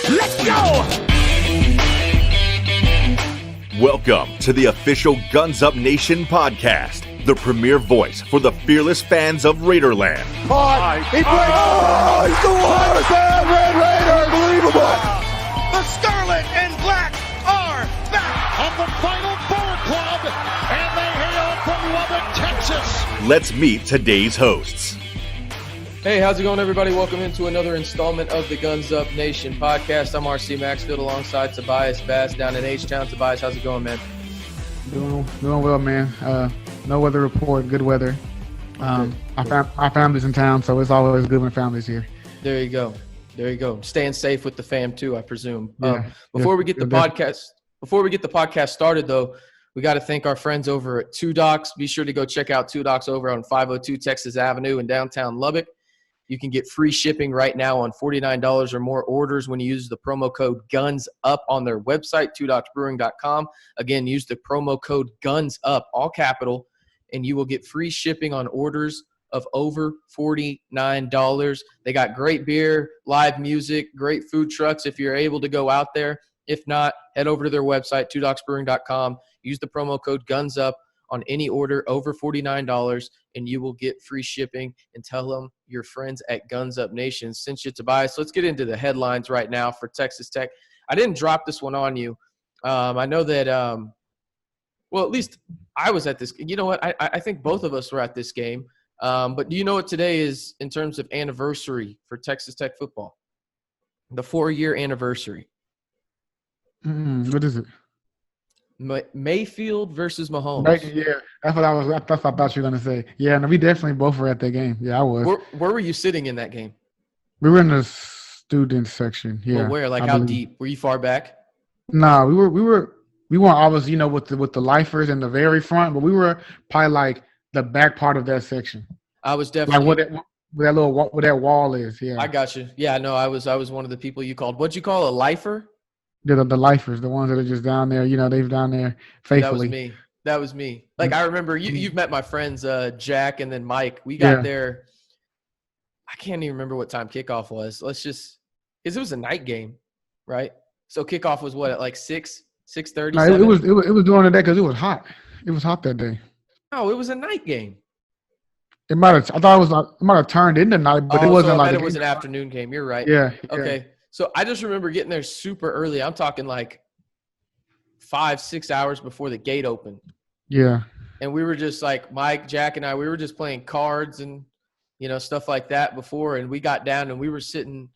Let's go! Welcome to the official Guns Up Nation podcast, the premier voice for the fearless fans of Raiderland. He breaks. Oh, he scores! Red Raider, unbelievable! The Scarlet and Black are back at the Final Four Club, and they hail from Lubbock, Texas. Let's meet today's hosts. Hey, how's it going, everybody? Welcome into another installment of the Guns Up Nation podcast. I'm RC Maxfield alongside Tobias Bass down in H-Town. Tobias, how's it going, man? Doing well, man. No weather report, good weather. My family's in town, so it's always good when family's here. There you go. Staying safe with the fam too, I presume. Yeah, before we get the podcast started, though, we got to thank our friends over at Two Docs. Be sure to go check out Two Docs over on 502 Texas Avenue in downtown Lubbock. You can get free shipping right now on $49 or more orders when you use the promo code GUNSUP on their website, twodocsbrewing.com. Again, use the promo code GUNSUP, all capital, and you will get free shipping on orders of over $49. They got great beer, live music, great food trucks if you're able to go out there. If not, head over to their website, twodocsbrewing.com. Use the promo code GUNSUP on any order over $49, and you will get free shipping. And tell them your friends at Guns Up Nation sent you to buy. So let's get into the headlines right now for Texas Tech. I didn't drop this one on you. I know that well, at least I was at this. You know what? I think both of us were at this game. But do you know what today is in terms of anniversary for Texas Tech football? The 4-year anniversary. What is it? Mayfield versus Mahomes. Yeah, that's what I thought you were gonna say. Yeah, no, we definitely both were at that game. Yeah, I was. Where were you sitting in that game? We were in the student section. Yeah. Well, where? Like how deep? Were you far back? No, we weren't always, with the lifers in the very front, but we were probably like the back part of that section. I was definitely like where that wall is. Yeah, I got you. Yeah, no, I was one of the people you called. What'd you call a lifer? The lifers, the ones that are just down there. They've down there faithfully. That was me. Like I remember you've met my friends Jack and then Mike. We got there. I can't even remember what time kickoff was. Because it was a night game, right? So kickoff was what, at like 6:30? No, it was during the day because it was hot. It was hot that day. No, it was a night game. It might have turned into night, but it wasn't like it was an afternoon game. You're right. Yeah. Okay. So I just remember getting there super early. I'm talking like 5-6 hours before the gate opened. Yeah. And we were just like Mike, Jack, and I. We were just playing cards and stuff like that before. And we got down and we were sitting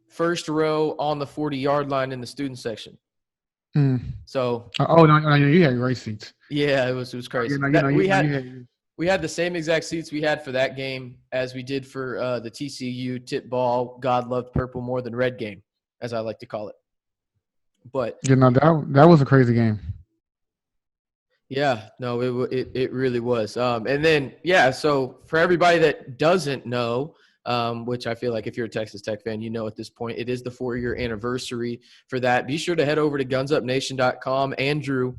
first row on the 40-yard line in the student section. So. Oh no, you had great seats. Yeah, it was crazy. We had the same exact seats we had for that game as we did for the TCU tip ball, God loved purple more than red game, as I like to call it. But that was a crazy game. Yeah, no, it really was. And then so for everybody that doesn't know, which I feel like if you're a Texas Tech fan, at this point, it is the 4-year anniversary for that. Be sure to head over to gunsupnation.com. Andrew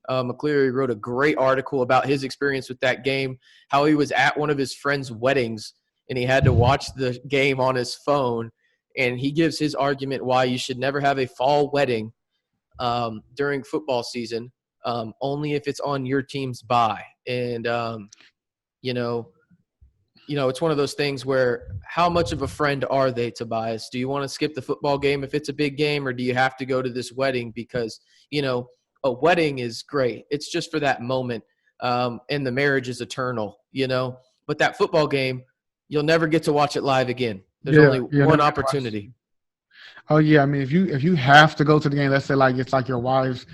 McCleary wrote a great article about his experience with that game, how he was at one of his friend's weddings and he had to watch the game on his phone. And he gives his argument why you should never have a fall wedding during football season, only if it's on your team's bye. And, it's one of those things where how much of a friend are they, Tobias? Do you want to skip the football game if it's a big game, or do you have to go to this wedding because, a wedding is great. It's just for that moment, and the marriage is eternal, But that football game, you'll never get to watch it live again. There's only one opportunity. Oh yeah, I mean, if you have to go to the game, let's say like it's like your wife's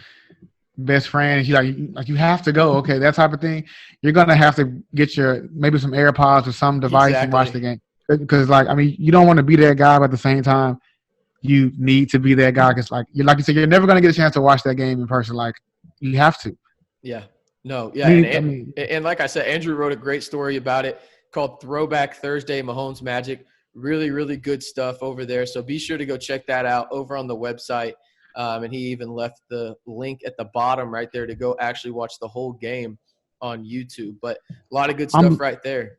best friend, you have to go. Okay, that type of thing. You're gonna have to get maybe some AirPods or some device and watch the game because you don't want to be that guy, but at the same time, you need to be that guy because like you said, you're never gonna get a chance to watch that game in person. Like you have to. Yeah. No. Yeah. And like I said, Andrew wrote a great story about it called Throwback Thursday Mahomes Magic. Really, really good stuff over there. So be sure to go check that out over on the website. And he even left the link at the bottom right there to go actually watch the whole game on YouTube. But a lot of good stuff right there.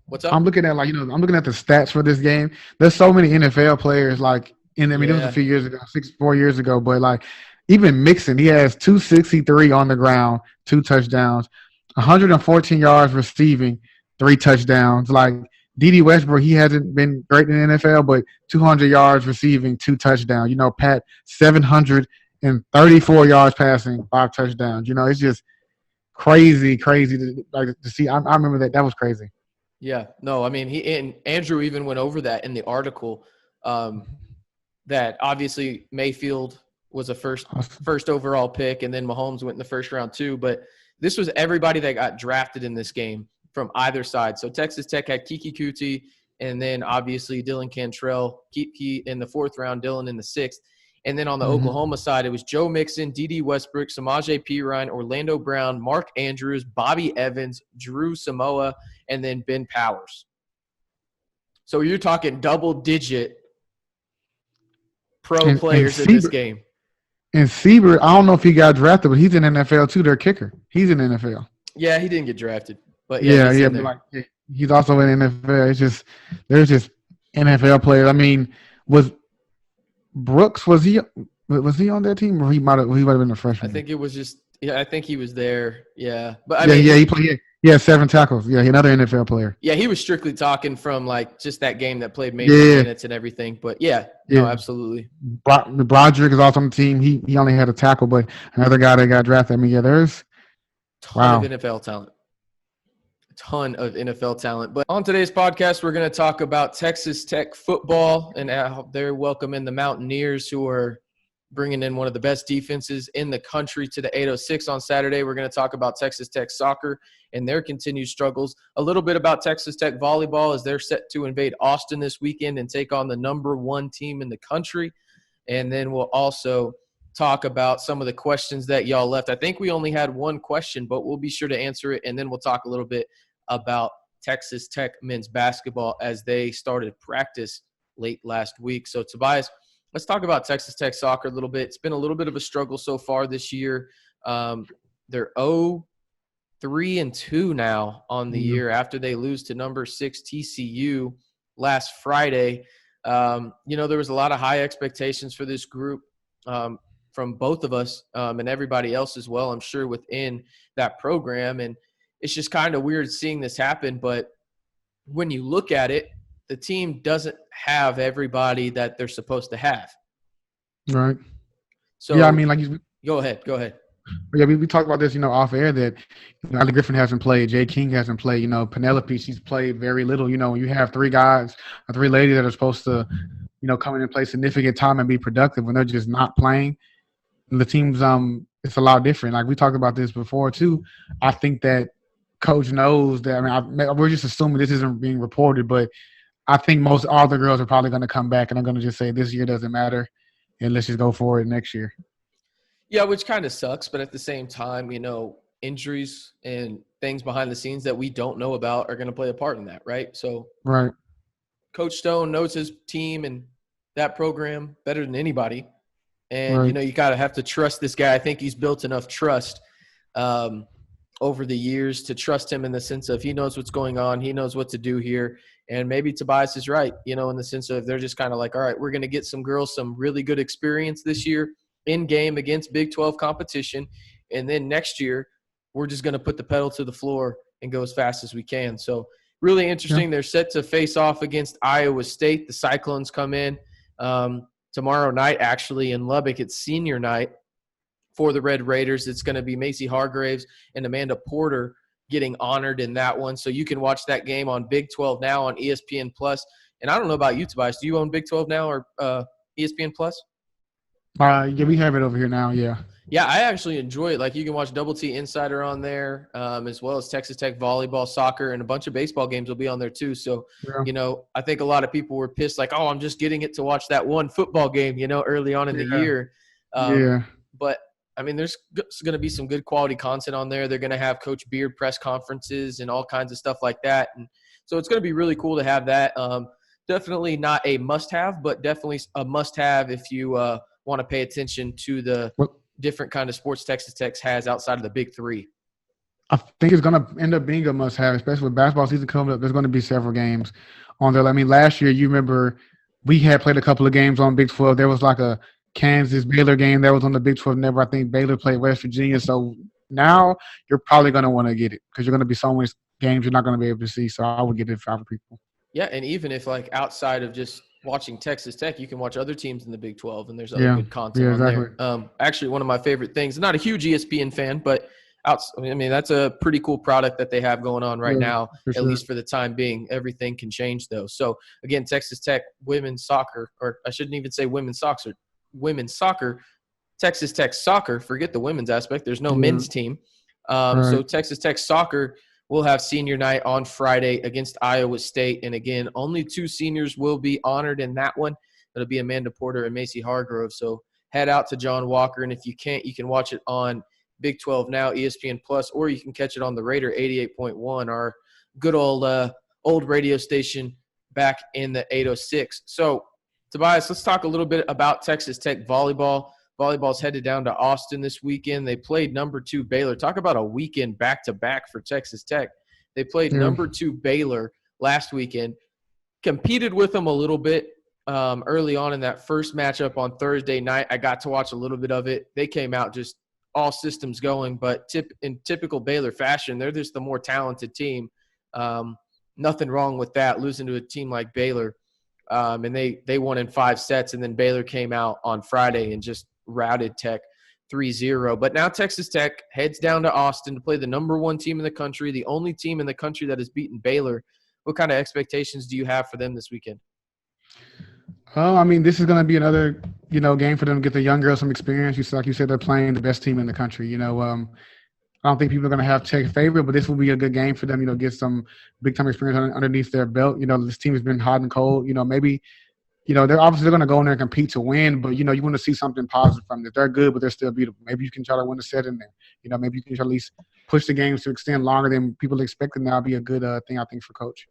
What's up? I'm looking at I'm looking at the stats for this game. There's so many NFL players it was a few years ago, 4 years ago, but even Mixon, he has 263 on the ground, 2 touchdowns, 114 yards receiving, 3 touchdowns. D.D. Westbrook, he hasn't been great in the NFL, but 200 yards receiving, 2 touchdowns. Pat, 734 yards passing, 5 touchdowns. It's just crazy to see. I remember that. That was crazy. Yeah. No, I mean, and Andrew even went over that in the article, that obviously Mayfield was a first overall pick, and then Mahomes went in the first round too. But this was everybody that got drafted in this game from either side. So Texas Tech had Kiki Kuti, and then obviously Dylan Cantrell, Kiki in the 4th round, Dylan in the 6th. And then on the Oklahoma side, it was Joe Mixon, D.D. Westbrook, Samaje Perine, Orlando Brown, Mark Andrews, Bobby Evans, Drew Samoa, and then Ben Powers. So you're talking double-digit pro players in this game. And Siebert, I don't know if he got drafted, but he's in NFL too. Their kicker, he's in NFL. Yeah, he didn't get drafted, but he's also in NFL. It's just there's just NFL players. I mean, was Brooks was he on that team, or he might have been a freshman? I think it was just I think he was there. Yeah, but he played. He had 7 tackles. Yeah, another NFL player. Yeah, he was strictly talking from just that game that played major minutes and everything. But no, absolutely. Broderick is also on the team. He only had a tackle, but another guy that got drafted. I mean, there's ton of NFL talent. A ton of NFL talent. But on today's podcast, we're going to talk about Texas Tech football and how they're welcoming the Mountaineers, who are bringing in one of the best defenses in the country, to the 806 on Saturday. We're going to talk about Texas Tech soccer and their continued struggles. A little bit about Texas Tech volleyball, as they're set to invade Austin this weekend and take on the number 1 team in the country. And then we'll also talk about some of the questions that y'all left. I think we only had one question, but we'll be sure to answer it. And then we'll talk a little bit about Texas Tech men's basketball as they started practice late last week. So, Tobias, let's talk about Texas Tech soccer a little bit. It's been a little bit of a struggle so far this year. They're 0-3-2 now on the year after they lose to number 6 TCU last Friday. There was a lot of high expectations for this group from both of us and everybody else as well, I'm sure, within that program. And it's just kind of weird seeing this happen. But when you look at it, the team doesn't have everybody that they're supposed to have. Right. So yeah, I mean, go ahead. Yeah, we talked about this, off air, that Ali Griffin hasn't played, Jay King hasn't played, Penelope, she's played very little. When you have 3 guys or 3 ladies that are supposed to, come in and play significant time and be productive, when they're just not playing, the team's it's a lot different. Like we talked about this before too. I think that coach knows that. I mean, we're just assuming this isn't being reported, but I think all the girls are probably going to come back and are going to just say this year doesn't matter and let's just go for it next year. Yeah, which kind of sucks. But at the same time, injuries and things behind the scenes that we don't know about are going to play a part in that, right? So right. Coach Stone knows his team and that program better than anybody. And, right. You got to have to trust this guy. I think he's built enough trust over the years to trust him in the sense of he knows what's going on. He knows what to do here. And maybe Tobias is right, in the sense of they're just kind of like, all right, we're going to get some girls some really good experience this year in game against Big 12 competition. And then next year, we're just going to put the pedal to the floor and go as fast as we can. So really interesting. Yeah. They're set to face off against Iowa State. The Cyclones come in tomorrow night, actually, in Lubbock. It's senior night for the Red Raiders. It's going to be Macy Hargraves and Amanda Porter getting honored in that one. So you can watch that game on Big 12 Now on ESPN+. And I don't know about you, Tobias. Do you own Big 12 Now or ESPN+? Yeah, we have it over here now, yeah. Yeah, I actually enjoy it. Like, you can watch Double T Insider on there, as well as Texas Tech volleyball, soccer, and a bunch of baseball games will be on there too. So, yeah. I think a lot of people were pissed, like, oh, I'm just getting it to watch that one football game, early on in the year. Yeah. But, I mean, there's going to be some good quality content on there. They're going to have Coach Beard press conferences and all kinds of stuff like that. And so it's going to be really cool to have that. Definitely not a must-have, but definitely a must-have if you want to pay attention to the different kind of sports Texas Tech has outside of the Big 3. I think it's going to end up being a must-have, especially with basketball season coming up. There's going to be several games on there. I mean, last year, you remember we had played a couple of games on Big 12. There was like a Kansas-Baylor game that was on the Big 12 network. I think Baylor played West Virginia. So now you're probably going to want to get it because you're going to be so many games you're not going to be able to see. So I would get it for other people. Yeah, and even if like outside of just watching Texas Tech, you can watch other teams in the Big 12, and there's other good content on there. Actually, one of my favorite things, not a huge ESPN fan, but I mean, that's a pretty cool product that they have going on right now, at least for the time being. Everything can change, though. So, again, Texas Tech women's soccer, or I shouldn't even say women's soccer, Texas Tech soccer, forget the women's aspect. There's no men's team. So Texas Tech soccer will have senior night on Friday against Iowa State. And, again, only 2 seniors will be honored in that one. It'll be Amanda Porter and Macy Hargrove. So head out to John Walker, and if you can't, you can watch it on Big 12 Now, ESPN Plus, or you can catch it on the Raider 88.1, our good old radio station back in the 806. So, Tobias, let's talk a little bit about Texas Tech volleyball. Volleyball's headed down to Austin this weekend. They played number 2 Baylor. Talk about a weekend back-to-back for Texas Tech. They played number 2 Baylor last weekend, competed with them a little bit early on in that first matchup on Thursday night. I got to watch a little bit of it. They came out just all systems going, but in typical Baylor fashion, they're just the more talented team. Nothing wrong with that, losing to a team like Baylor. And they won in 5 sets, and then Baylor came out on Friday and just routed Tech 3-0. But now Texas Tech heads down to Austin to play the number 1 team in the country, the only team in the country that has beaten Baylor. What kind of expectations do you have for them this weekend? I mean, this is going to be another, game for them to get the young girls some experience. Like you said, they're playing the best team in the country. I don't think people are going to have Tech favorite, but this will be a good game for them, get some big-time experience underneath their belt. This team has been hot and cold. Maybe, they're obviously going to go in there and compete to win, but, you want to see something positive from them. They're good, but they're still beautiful. Maybe you can try to win a set in there. Maybe you can at least push the games to extend longer than people expect, and that'll be a good thing, I think, for Coach.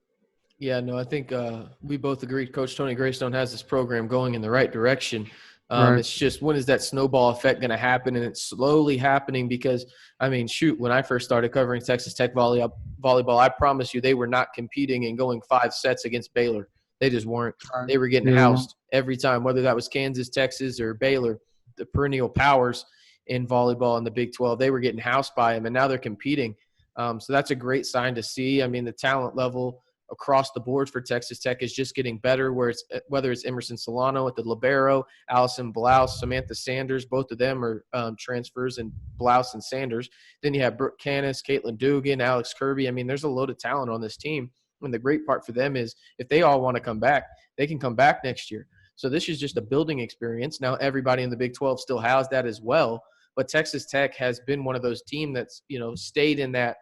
Yeah, no, I think we both agreed Coach Tony Greystone has this program going in the right direction. It's just, when is that snowball effect going to happen? And it's slowly happening because, I mean, shoot, when I first started covering Texas Tech volleyball, I promise you they were not competing and going 5 sets against Baylor. They just weren't. They were getting housed every time, whether that was Kansas, Texas, or Baylor, the perennial powers in volleyball in the Big 12. They were getting housed by them, and now they're competing. So that's a great sign to see. I mean, the talent level across the board for Texas Tech is just getting better, whether it's Emerson Solano at the libero, Allison Blouse, Samantha Sanders, both of them are transfers, and Blouse and Sanders. Then you have Brooke Canis, Caitlin Dugan, Alex Kirby. I mean, there's a load of talent on this team. And the great part for them is if they all want to come back, they can come back next year. So this is just a building experience. Now everybody in the Big 12 still has that as well. But Texas Tech has been one of those teams that's, stayed in that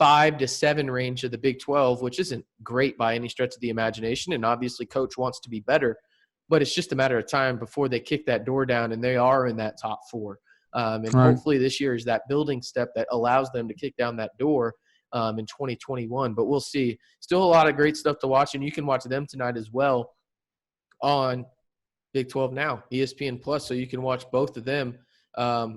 5 to 7 range of the Big 12, which isn't great by any stretch of the imagination. And obviously Coach wants to be better, but it's just a matter of time before they kick that door down and they are in that top 4. Hopefully this year is that building step that allows them to kick down that door in 2021. But we'll see. Still a lot of great stuff to watch, and you can watch them tonight as well on Big 12 Now, ESPN Plus, so you can watch both of them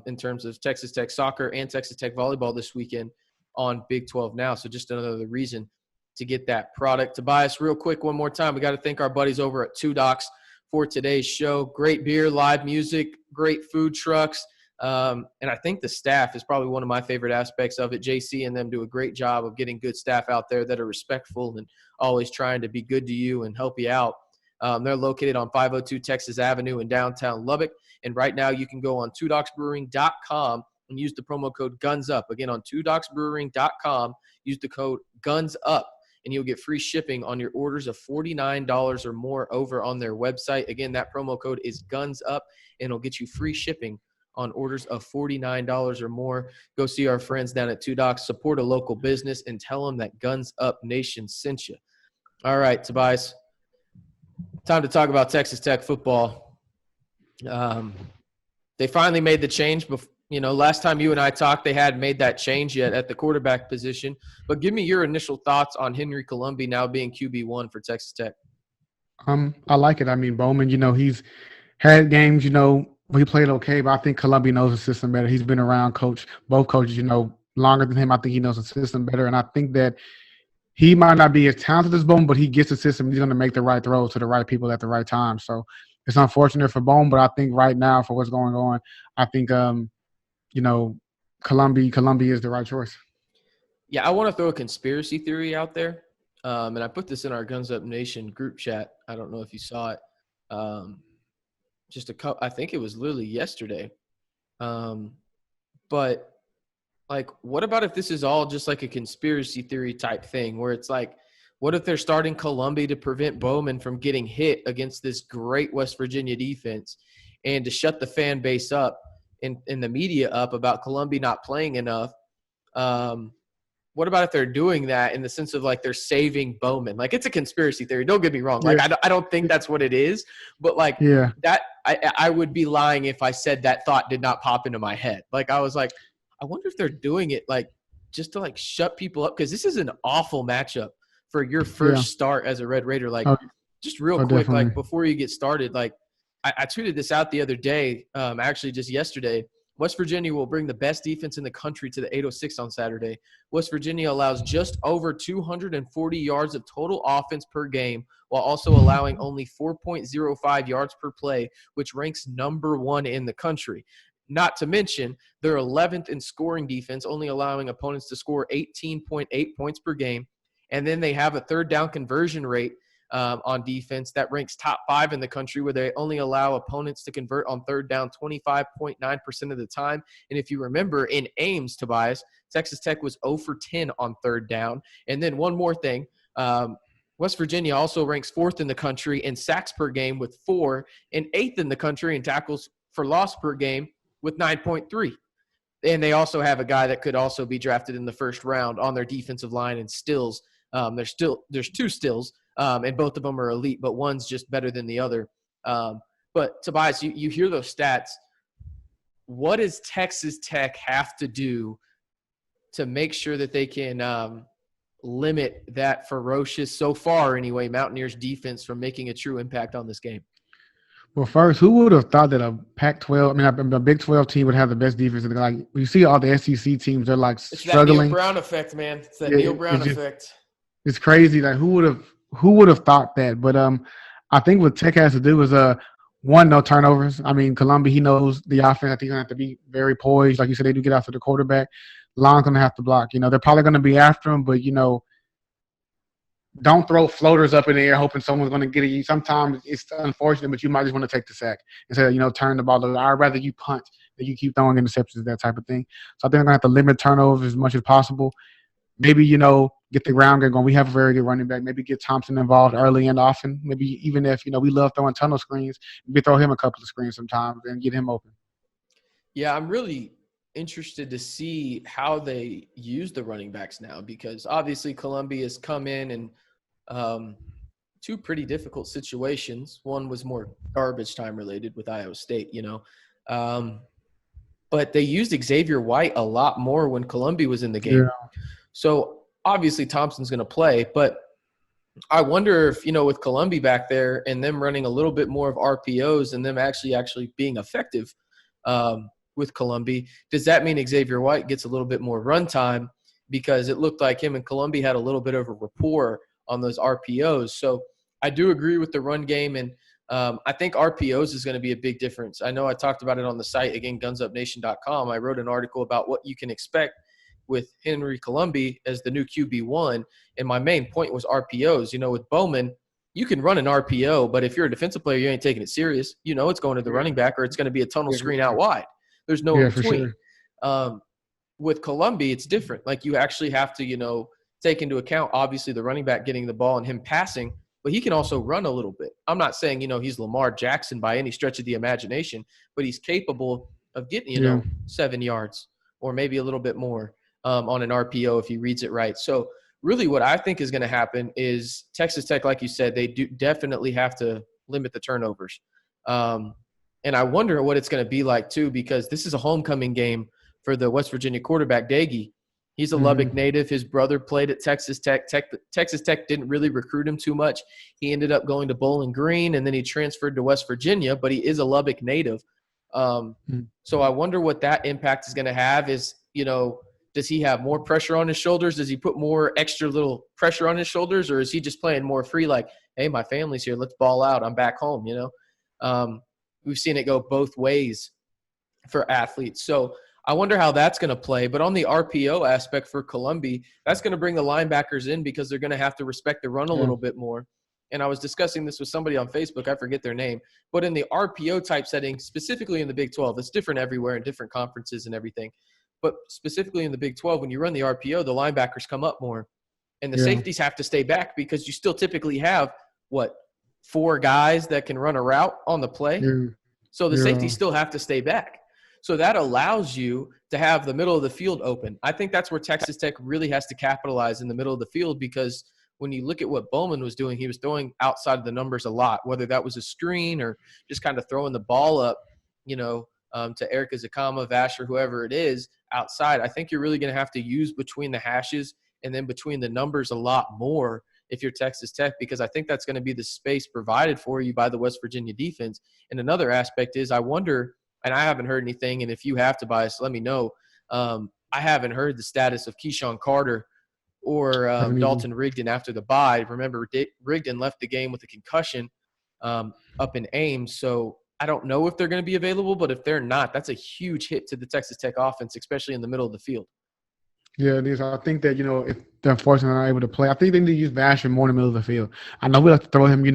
in terms of Texas Tech soccer and Texas Tech volleyball this weekend on Big 12 Now. So just another reason to get that product. Tobias, real quick, one more time, we got to thank our buddies over at Two Docs for today's show. Great beer, live music, great food trucks. And I think the staff is probably one of my favorite aspects of it. JC and them do a great job of getting good staff out there that are respectful and always trying to be good to you and help you out. They're located on 502 Texas Avenue in downtown Lubbock. And right now you can go on twodocsbrewing.com and use the promo code GUNSUP. Again, on twodocsbrewing.com, use the code GUNSUP, and you'll get free shipping on your orders of $49 or more over on their website. Again, that promo code is GUNSUP, and it'll get you free shipping on orders of $49 or more. Go see our friends down at Two Docs, support a local business, and tell them that Guns Up Nation sent you. All right, Tobias, time to talk about Texas Tech football. They finally made the change. Last time you and I talked, they hadn't made that change yet at the quarterback position. But give me your initial thoughts on Henry Colombi now being QB1 for Texas Tech. I like it. I mean, Bowman, he's had games, where he played okay, but I think Colombi knows the system better. He's been around both coaches, longer than him. I think he knows the system better, and I think that he might not be as talented as Bowman, but he gets the system. He's going to make the right throws to the right people at the right time. So it's unfortunate for Bowman, but I think right now for what's going on, I think Columbia is the right choice. Yeah, I want to throw a conspiracy theory out there, and I put this in our Guns Up Nation group chat. I don't know if you saw it. I think it was literally yesterday. But like, what about if this is all just like a conspiracy theory type thing where it's like, what if they're starting Columbia to prevent Bowman from getting hit against this great West Virginia defense and to shut the fan base up and the media up about Columbia not playing enough? What about if they're doing that in the sense of like they're saving Bowman? Like, it's a conspiracy theory. Don't get me wrong. Like, I don't think that's what it is. But like that, I would be lying if I said that thought did not pop into my head. Like, I was like, I wonder if they're doing it like just to like shut people up, because this is an awful matchup for your first start as a Red Raider. Like, just real quick, definitely. like before you get started, like I tweeted this out the other day, actually just yesterday. West Virginia will bring the best defense in the country to the 806 on Saturday. West Virginia allows just over 240 yards of total offense per game, while also allowing only 4.05 yards per play, which ranks number 1 in the country. Not to mention, they're 11th in scoring defense, only allowing opponents to score 18.8 points per game. And then they have a third down conversion rate on defense that ranks top 5 in the country, where they only allow opponents to convert on third down 25.9% of the time. And if you remember, in Ames, Tobias, Texas Tech was 0 for 10 on third down. And then one more thing, West Virginia also ranks 4th in the country in sacks per game with 4, and 8th in the country in tackles for loss per game with 9.3. And they also have a guy that could also be drafted in the first round on their defensive line in Stills. There's 2 Stills, and both of them are elite, but one's just better than the other. But Tobias, you hear those stats. What does Texas Tech have to do to make sure that they can limit that ferocious, so far anyway, Mountaineers defense from making a true impact on this game? Well, first, who would have thought that a a Big 12 team would have the best defense? Like, you see all the SEC teams, they're like struggling. That Neil Brown effect, man. It's that Neil Brown effect. It's crazy. Like, who would have thought that? But I think what Tech has to do is one, no turnovers. I mean, Columbia, he knows the offense. I think he's gonna have to be very poised. Like you said, they do get after the quarterback. Line's gonna have to block. They're probably gonna be after him, but don't throw floaters up in the air hoping someone's going to get it. Sometimes it's unfortunate, but you might just want to take the sack instead of, turn the ball over. I'd rather you punt than you keep throwing interceptions, that type of thing. So I think I'm going to have to limit turnovers as much as possible. Maybe, get the ground game going. We have a very good running back. Maybe get Thompson involved early and often. Maybe even if, we love throwing tunnel screens, maybe throw him a couple of screens sometimes and get him open. Yeah, I'm really interested to see how they use the running backs now, because obviously Columbia has come in and 2 pretty difficult situations. One was more garbage time related with Iowa State, but they used Xavier White a lot more when Columbia was in the game. Yeah. So obviously Thompson's going to play, but I wonder if, with Columbia back there and them running a little bit more of RPOs and them actually being effective with Columbia, does that mean Xavier White gets a little bit more run time? Because it looked like him and Columbia had a little bit of a rapport on those RPOs. So I do agree with the run game, and I think RPOs is going to be a big difference. I know I talked about it on the site, again, gunsupnation.com. I wrote an article about what you can expect with Henry Columbia as the new QB1, and my main point was RPOs. With Bowman, you can run an RPO, but if you're a defensive player, you ain't taking it serious. It's going to the running back, or it's going to be a tunnel screen out wide. There's no in between. Sure. With Columbia, it's different. Like, you actually have to, take into account, obviously, the running back getting the ball and him passing, but he can also run a little bit. I'm not saying, he's Lamar Jackson by any stretch of the imagination, but he's capable of getting, 7 yards or maybe a little bit more on an RPO if he reads it right. So really what I think is going to happen is Texas Tech, like you said, they do definitely have to limit the turnovers. And I wonder what it's going to be like, too, because this is a homecoming game for the West Virginia quarterback, Daggy. He's a Lubbock native. His brother played at Texas Tech. Texas Tech didn't really recruit him too much. He ended up going to Bowling Green, and then he transferred to West Virginia, but he is a Lubbock native. So I wonder what that impact is going to have is, does he have more pressure on his shoulders? Does he put more extra little pressure on his shoulders, or is he just playing more free? Like, hey, my family's here. Let's ball out. I'm back home. We've seen it go both ways for athletes. So I wonder how that's going to play. But on the RPO aspect for Columbia, that's going to bring the linebackers in because they're going to have to respect the run a little bit more. And I was discussing this with somebody on Facebook. I forget their name. But in the RPO type setting, specifically in the Big 12, it's different everywhere in different conferences and everything. But specifically in the Big 12, when you run the RPO, the linebackers come up more. And the safeties have to stay back because you still typically have, 4 guys that can run a route on the play? So the safeties still have to stay back. So that allows you to have the middle of the field open. I think that's where Texas Tech really has to capitalize in the middle of the field, because when you look at what Bowman was doing, he was throwing outside of the numbers a lot, whether that was a screen or just kind of throwing the ball up, to Erica Zakama, Vasher, whoever it is, outside. I think you're really going to have to use between the hashes and then between the numbers a lot more if you're Texas Tech, because I think that's going to be the space provided for you by the West Virginia defense. And another aspect is, I wonder, and I haven't heard anything, and if you have, Tobias, let me know. I haven't heard the status of Keyshawn Carter or Dalton Rigdon after the bye. Remember, Rigdon left the game with a concussion up in Ames, so I don't know if they're going to be available, but if they're not, that's a huge hit to the Texas Tech offense, especially in the middle of the field. Yeah, it is. I think that, if they're unfortunately not able to play, I think they need to use Vasher more in the middle of the field. I know we like to throw him,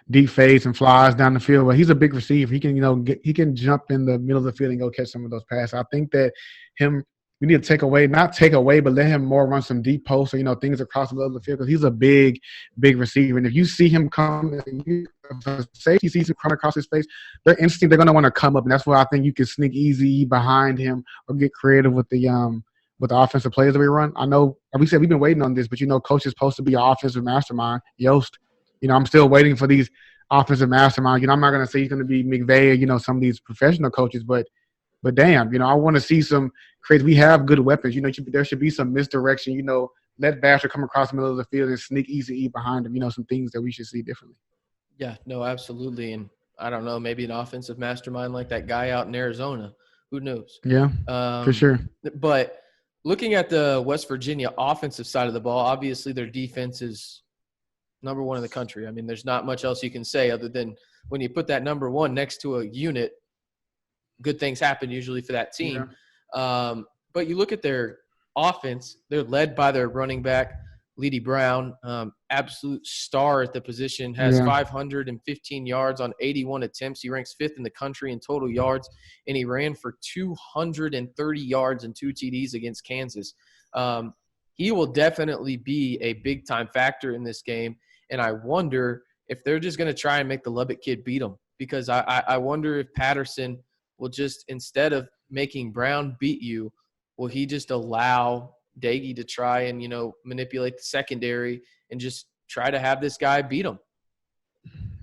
deep fades and flies down the field, but he's a big receiver. He can, he can jump in the middle of the field and go catch some of those passes. I think that we need to not take away, but let him more run some deep posts or, things across the middle of the field, because he's a big, big receiver. And if you see him come, if the safety sees him come across his face, they're going to want to come up. And that's where I think you can sneak easy behind him or get creative with the offensive plays that we run. I know we said we've been waiting on this, but coach is supposed to be an offensive mastermind, Yost. I'm still waiting for these offensive masterminds. I'm not going to say he's going to be McVay or, some of these professional coaches, but damn, I want to see some crazy. We have good weapons. There should be some misdirection. Let Vasher come across the middle of the field and sneak easy behind him. Some things that we should see differently. Yeah, no, absolutely. And I don't know, maybe an offensive mastermind like that guy out in Arizona. Who knows? Yeah, for sure. But looking at the West Virginia offensive side of the ball, obviously their defense is number 1 in the country. I mean, there's not much else you can say other than when you put that number 1 next to a unit, good things happen usually for that team. Yeah. But you look at their offense, they're led by their running back, Leedy Brown, absolute star at the position, has 515 yards on 81 attempts. He ranks 5th in the country in total yards, and he ran for 230 yards and 2 TDs against Kansas. He will definitely be a big-time factor in this game, and I wonder if they're just going to try and make the Lubbock kid beat him, because I wonder if Patterson will just, instead of making Brown beat you, will he just allow Daggy to try and, manipulate the secondary and just try to have this guy beat him?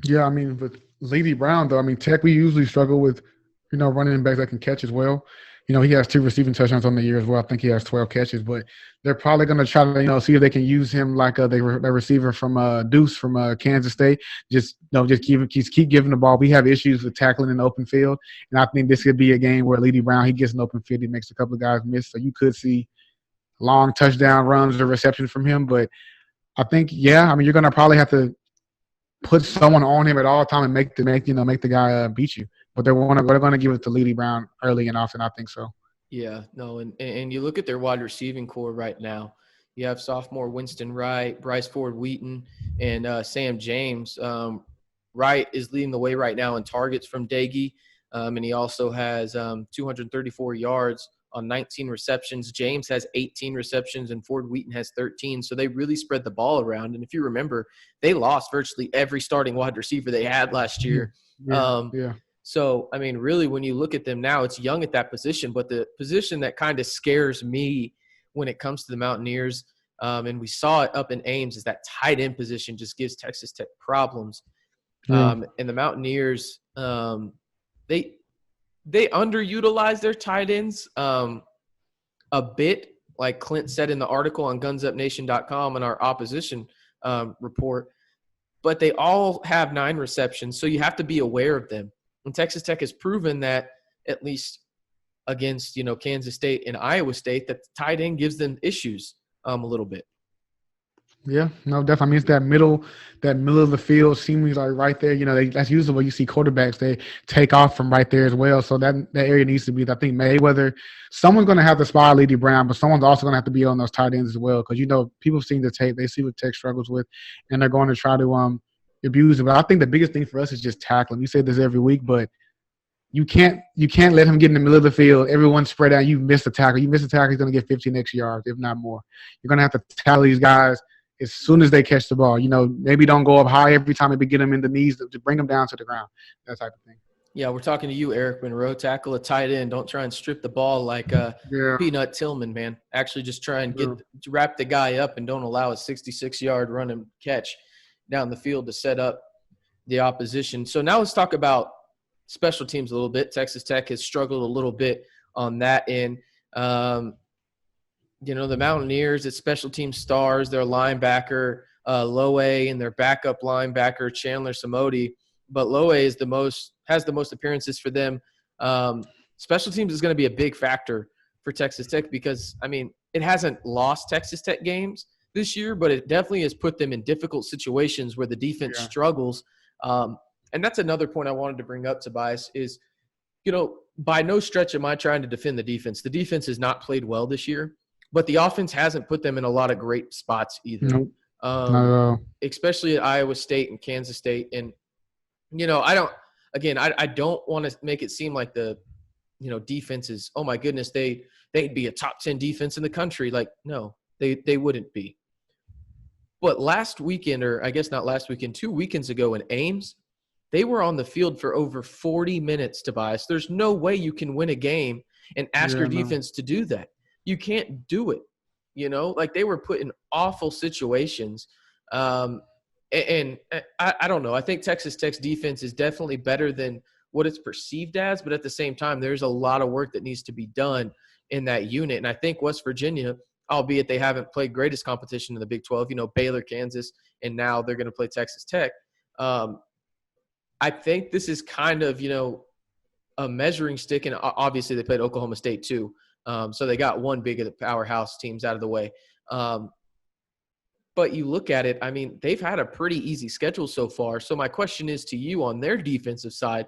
Yeah, I mean, with Leedy Brown, though, Tech, we usually struggle with, running backs that can catch as well. He has 2 receiving touchdowns on the year as well. I think he has 12 catches, but they're probably going to try to, see if they can use him like the receiver from Deuce from Kansas State. Just keep giving the ball. We have issues with tackling in the open field, and I think this could be a game where Leedy Brown, he gets an open field, he makes a couple of guys miss, so you could see long touchdown runs or reception from him. But I think, you're going to probably have to put someone on him at all time and make the guy beat you. But they're going to give it to Leedy Brown early and often. I think so. Yeah, no, and you look at their wide receiving core right now. You have sophomore Winston Wright, Bryce Ford-Wheaton, and Sam James. Wright is leading the way right now in targets from Daggy, and he also has 234 yards on 19 receptions. James has 18 receptions, and Ford-Wheaton has 13. So they really spread the ball around. And if you remember, they lost virtually every starting wide receiver they had last year. Yeah. So, really, when you look at them now, it's young at that position. But the position that kind of scares me when it comes to the Mountaineers, and we saw it up in Ames, is that tight end position just gives Texas Tech problems. And the Mountaineers, they underutilize their tight ends a bit, like Clint said in the article on gunsupnation.com in our opposition report. But they all have 9 receptions, so you have to be aware of them. And Texas Tech has proven that, at least against, Kansas State and Iowa State, that the tight end gives them issues a little bit. Yeah, no, definitely. I mean, it's that middle of the field seemingly like right there. That's usually where you see quarterbacks. They take off from right there as well. So that area needs to be, I think, Mayweather. Someone's going to have to spot Leedy Brown, but someone's also going to have to be on those tight ends as well, because people see the tape, they see what Tech struggles with, and they're going to try to abuse it. But I think the biggest thing for us is just tackling. We say this every week, but you can't let him get in the middle of the field. Everyone's spread out. You miss a tackle. You miss a tackle, he's going to get 15 extra yards, if not more. You're going to have to tackle these guys as soon as they catch the ball. Maybe don't go up high every time, maybe get them in the knees to bring them down to the ground, that type of thing. Yeah, we're talking to you, Eric Monroe. Tackle a tight end. Don't try and strip the ball like Peanut Tillman, man. Actually just try and wrap the guy up and don't allow a 66-yard run and catch down the field to set up the opposition. So now let's talk about special teams a little bit. Texas Tech has struggled a little bit on that end. The Mountaineers, it's special team stars, their linebacker, Lowe, and their backup linebacker, Chandler Samodi. But Lowe has the most appearances for them. Special teams is going to be a big factor for Texas Tech because, it hasn't lost Texas Tech games this year, but it definitely has put them in difficult situations where the defense struggles. And that's another point I wanted to bring up, Tobias, is, by no stretch am I trying to defend the defense. The defense has not played well this year. But the offense hasn't put them in a lot of great spots either, Nope. Not at all. Especially at Iowa State and Kansas State. And, I don't want to make it seem like the, defense is, oh, my goodness, they'd be a top 10 defense in the country. Like, no, they wouldn't be. But last weekend, or I guess not last weekend, 2 weekends ago in Ames, they were on the field for over 40 minutes, Tobias. There's no way you can win a game and ask your defense to do that. You can't do it, they were put in awful situations. And I don't know. I think Texas Tech's defense is definitely better than what it's perceived as, but at the same time, there's a lot of work that needs to be done in that unit. And I think West Virginia, albeit they haven't played greatest competition in the Big 12, Baylor, Kansas, and now they're going to play Texas Tech. I think this is kind of, a measuring stick, and obviously they played Oklahoma State too. So they got one big of the powerhouse teams out of the way. But you look at it, they've had a pretty easy schedule so far. So my question is to you on their defensive side,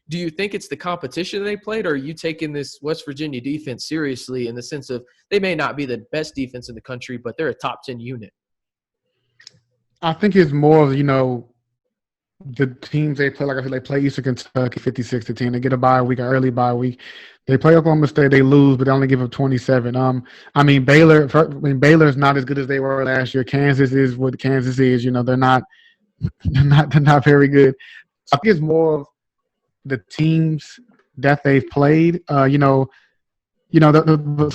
do you think it's the competition they played, or are you taking this West Virginia defense seriously in the sense of they may not be the best defense in the country, but they're a top 10 unit? I think it's more of, the teams they play. Like I said, they play Eastern Kentucky 56-10. They get a bye week, an early bye week. They play Oklahoma State, they lose, but they only give up 27. Baylor's not as good as they were last year. Kansas is what Kansas is. They're not very good. I think it's more of the teams that they've played. So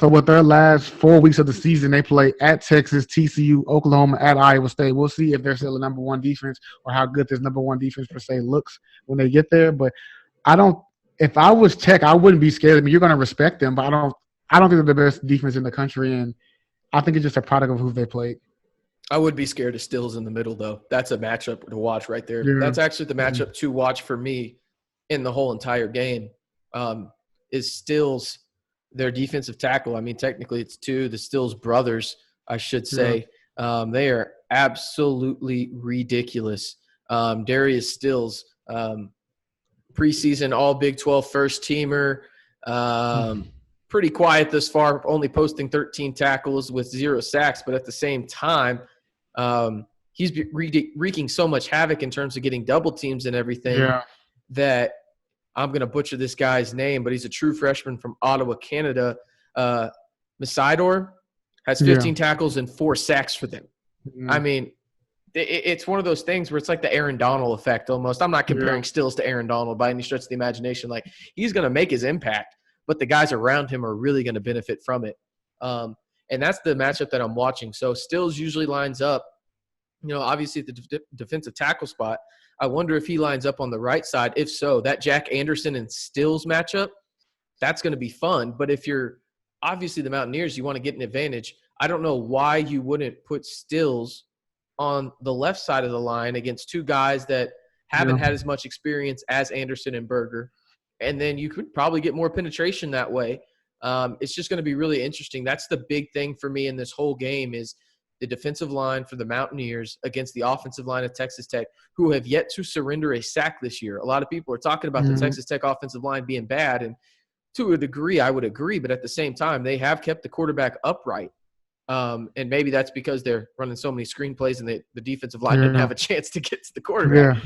with their last 4 weeks of the season, they play at Texas, TCU, Oklahoma, at Iowa State. We'll see if they're still a number one defense or how good this number one defense per se looks when they get there. But if I was Tech, I wouldn't be scared. You're going to respect them, but I don't think they're the best defense in the country, and I think it's just a product of who they played. I would be scared of Stills in the middle, though. That's a matchup to watch right there. Yeah. That's actually the matchup to watch for me in the whole entire game. Is Stills their defensive tackle? Technically it's two, the Stills brothers, I should say. Yeah. They are absolutely ridiculous. Darius Stills, preseason all Big 12 first-teamer, pretty quiet thus far, only posting 13 tackles with 0 sacks, but at the same time, he's wreaking so much havoc in terms of getting double teams and everything that I'm going to butcher this guy's name, but he's a true freshman from Ottawa, Canada. Masidor has 15 tackles and 4 sacks for them. It's one of those things where it's like the Aaron Donald effect almost. I'm not comparing Stills to Aaron Donald by any stretch of the imagination. Like, he's going to make his impact, but the guys around him are really going to benefit from it. And that's the matchup that I'm watching. So Stills usually lines up, obviously at the defensive tackle spot. I wonder if he lines up on the right side. If so, that Jack Anderson and Stills matchup, that's going to be fun. But if you're obviously the Mountaineers, you want to get an advantage. I don't know why you wouldn't put Stills on the left side of the line against two guys that haven't had as much experience as Anderson and Berger. And then you could probably get more penetration that way. It's just going to be really interesting. That's the big thing for me in this whole game is the defensive line for the Mountaineers against the offensive line of Texas Tech, who have yet to surrender a sack this year. A lot of people are talking about the Texas Tech offensive line being bad, and to a degree, I would agree. But at the same time, they have kept the quarterback upright. And maybe that's because they're running so many screenplays and the defensive line didn't have a chance to get to the quarterback.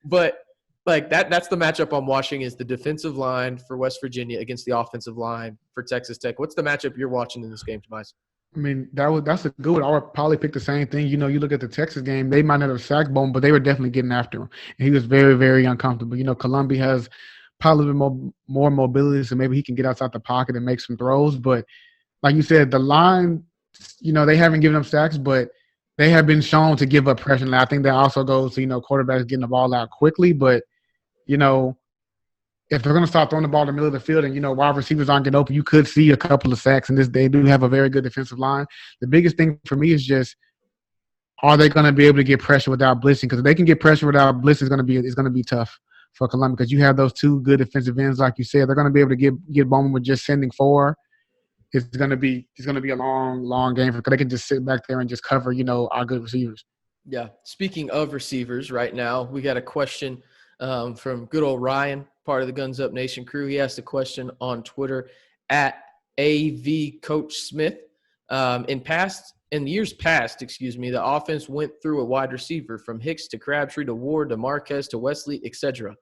But like that's the matchup I'm watching is the defensive line for West Virginia against the offensive line for Texas Tech. What's the matchup you're watching in this game, Tobias? I mean, that's a good one. I would probably pick the same thing. You look at the Texas game, they might not have sacked Bowman, but they were definitely getting after him. And he was very, very uncomfortable. Columbia has probably more mobility, so maybe he can get outside the pocket and make some throws. But like you said, the line, they haven't given up sacks, but they have been shown to give up pressure. And I think that also goes to, quarterbacks getting the ball out quickly. But, if they're going to start throwing the ball in the middle of the field and, wide receivers aren't getting open, you could see a couple of sacks. And they do have a very good defensive line. The biggest thing for me is just, are they going to be able to get pressure without blitzing? Because if they can get pressure without blitzing, it's going to be tough for Columbia because you have those two good defensive ends, like you said. They're going to be able to get Bowman with just sending 4. It's going to be a long game because they can just sit back there and just cover, our good receivers. Yeah. Speaking of receivers right now, we got a question from good old Ryan, part of the Guns Up Nation crew. He asked a question on Twitter at AV Coach Smith. In years past, the offense went through a wide receiver from Hicks to Crabtree to Ward to Marquez to Wesley, etc.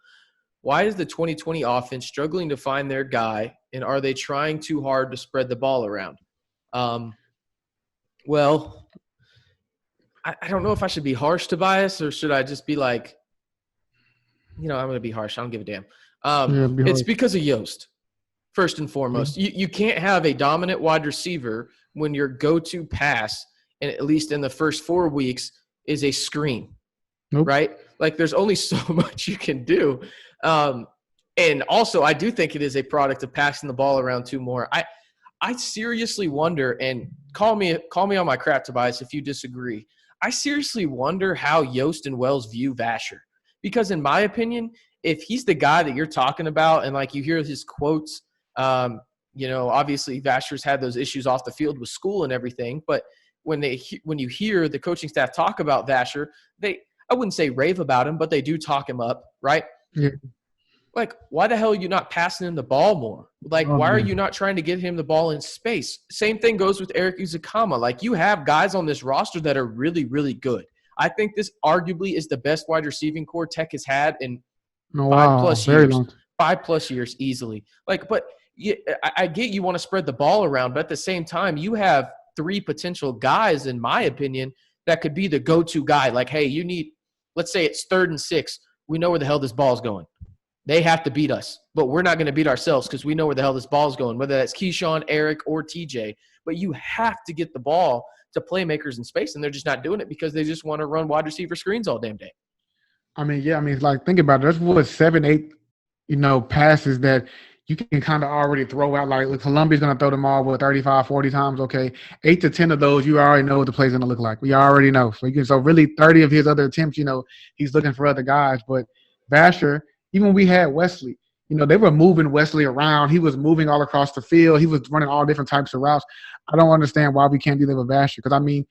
Why is the 2020 offense struggling to find their guy, and are they trying too hard to spread the ball around? Well, I don't know if I should be harsh, Tobias, or should I just be like, I'm going to be harsh. I don't give a damn. It's because of Yost, first and foremost. You can't have a dominant wide receiver when your go-to pass, and at least in the first 4 weeks, is a screen, right? Like there's only so much you can do. And also, I do think it is a product of passing the ball around too more. I seriously wonder, and call me on my crap, Tobias, if you disagree. I seriously wonder how Yost and Wells view Vasher. Because in my opinion, if he's the guy that you're talking about and like you hear his quotes, obviously Vasher's had those issues off the field with school and everything. But when you hear the coaching staff talk about Vasher, I wouldn't say rave about him, but they do talk him up, right? Yeah. Like, why the hell are you not passing him the ball more? Like, why are you not trying to get him the ball in space? Same thing goes with Eric Uzakama. Like, you have guys on this roster that are really, really good. I think this arguably is the best wide receiving core Tech has had in 5+ years. 5+ years easily. Like, but I get you want to spread the ball around, but at the same time, you have 3 potential guys, in my opinion, that could be the go-to guy. Like, hey, let's say it's 3rd and 6. We know where the hell this ball's going. They have to beat us, but we're not going to beat ourselves because we know where the hell this ball's going, whether that's Keyshawn, Eric, or TJ. But you have to get the ball to playmakers in space, and they're just not doing it because they just want to run wide receiver screens all damn day. Like, think about it. There's 7, 8, passes that you can kind of already throw out. Like, Columbia's going to throw them all 35, 40 times. Okay, 8 to 10 of those, you already know what the play's going to look like. We already know. So really 30 of his other attempts, he's looking for other guys. But Vasher, even when we had Wesley, they were moving Wesley around. He was moving all across the field. He was running all different types of routes. I don't understand why we can't do that with Vasher because,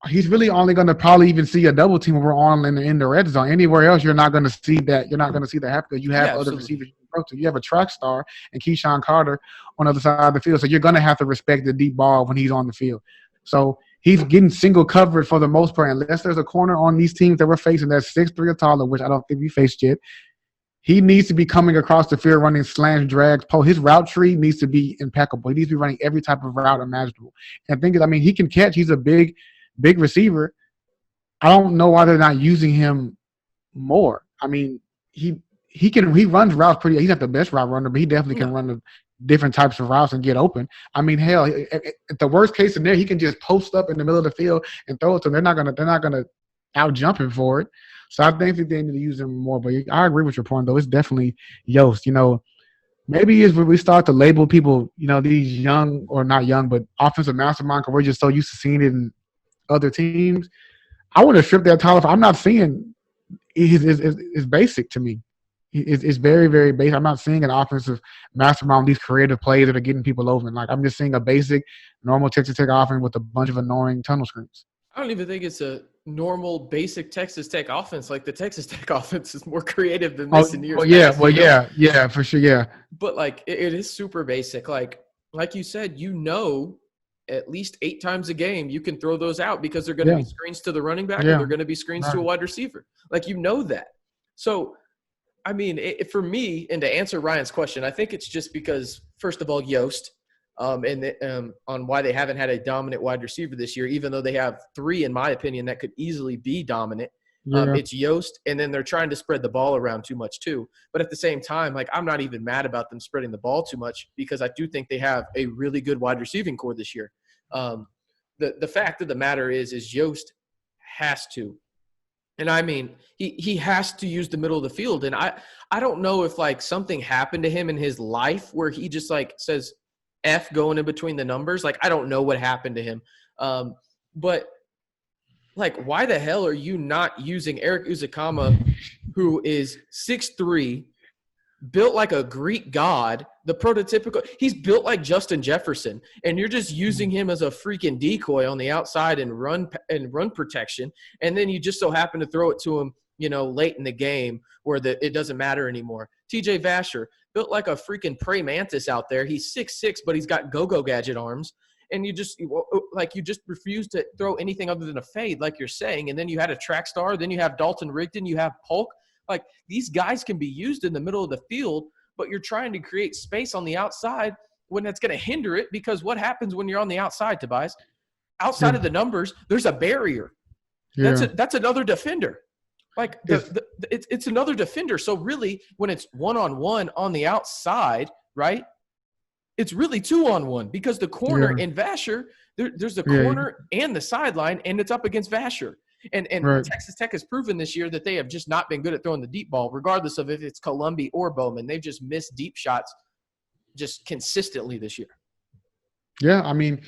he's really only going to probably even see a double team when we're on in the red zone. Anywhere else, you're not going to see that. You're not going to see that happen because you have other receivers you can throw to. You have a track star and Keyshawn Carter on the other side of the field. So you're going to have to respect the deep ball when he's on the field. So he's getting single covered for the most part, unless there's a corner on these teams that we're facing that's 6'3" or taller, which I don't think we faced yet. He needs to be coming across the field running slants, drags, pull. His route tree needs to be impeccable. He needs to be running every type of route imaginable. And the thing is, he can catch. He's a big receiver. I don't know why they're not using him more. He runs routes pretty. He's not the best route runner, but he definitely can run the different types of routes and get open. Hell, at the worst case scenario, he can just post up in the middle of the field and throw it to them. They're not gonna out jump him for it. So I think that they need to use him more. But I agree with your point, though. It's definitely Yost. Maybe it's when we start to label people, these young or not young, but offensive mastermind, because we're just so used to seeing it in other teams. I want to strip that title. I'm not seeing is basic to me. It's very, very basic. I'm not seeing an offensive mastermind, these creative plays that are getting people over. Like, I'm just seeing a basic, normal Texas Tech offense with a bunch of annoying tunnel screens. I don't even think it's a normal, basic Texas Tech offense. Like, the Texas Tech offense is more creative than this in years past. Yeah, for sure, yeah. But, like, it is super basic. Like you said, at least 8 times a game you can throw those out because they're going to be screens to the running back and they're going to be screens to a wide receiver. Like, that. So, I mean, for me, and to answer Ryan's question, I think it's just because, first of all, Yost, on why they haven't had a dominant wide receiver this year, even though they have 3, in my opinion, that could easily be dominant. It's Yost, and then they're trying to spread the ball around too much too. But at the same time, like, I'm not even mad about them spreading the ball too much because I do think they have a really good wide receiving core this year. The fact of the matter is Yost has to. And I mean, he has to use the middle of the field. And I don't know if, like, something happened to him in his life where he just, like, says F going in between the numbers. Like, I don't know what happened to him. But, like, why the hell are you not using Eric Uzakama, who is 6'3", built like a Greek god, the prototypical – he's built like Justin Jefferson, and you're just using him as a freaking decoy on the outside and run protection, and then you just so happen to throw it to him, late in the game where it doesn't matter anymore. TJ Vasher, built like a freaking praying mantis out there. He's 6'6", but he's got go-go gadget arms, and you just refuse to throw anything other than a fade, like you're saying, and then you had a track star, then you have Dalton Rigdon, you have Polk. Like, these guys can be used in the middle of the field, but you're trying to create space on the outside when that's going to hinder it, because what happens when you're on the outside, Tobias? Outside of the numbers, there's a barrier. Yeah. That's another defender. Like, it's another defender. So really, when it's one-on-one on the outside, right, it's really 2-on-1 because the corner in Vasher, there's the corner and the sideline, and it's up against Vasher. And Texas Tech has proven this year that they have just not been good at throwing the deep ball, regardless of if it's Columbia or Bowman. They've just missed deep shots just consistently this year. Yeah, I mean,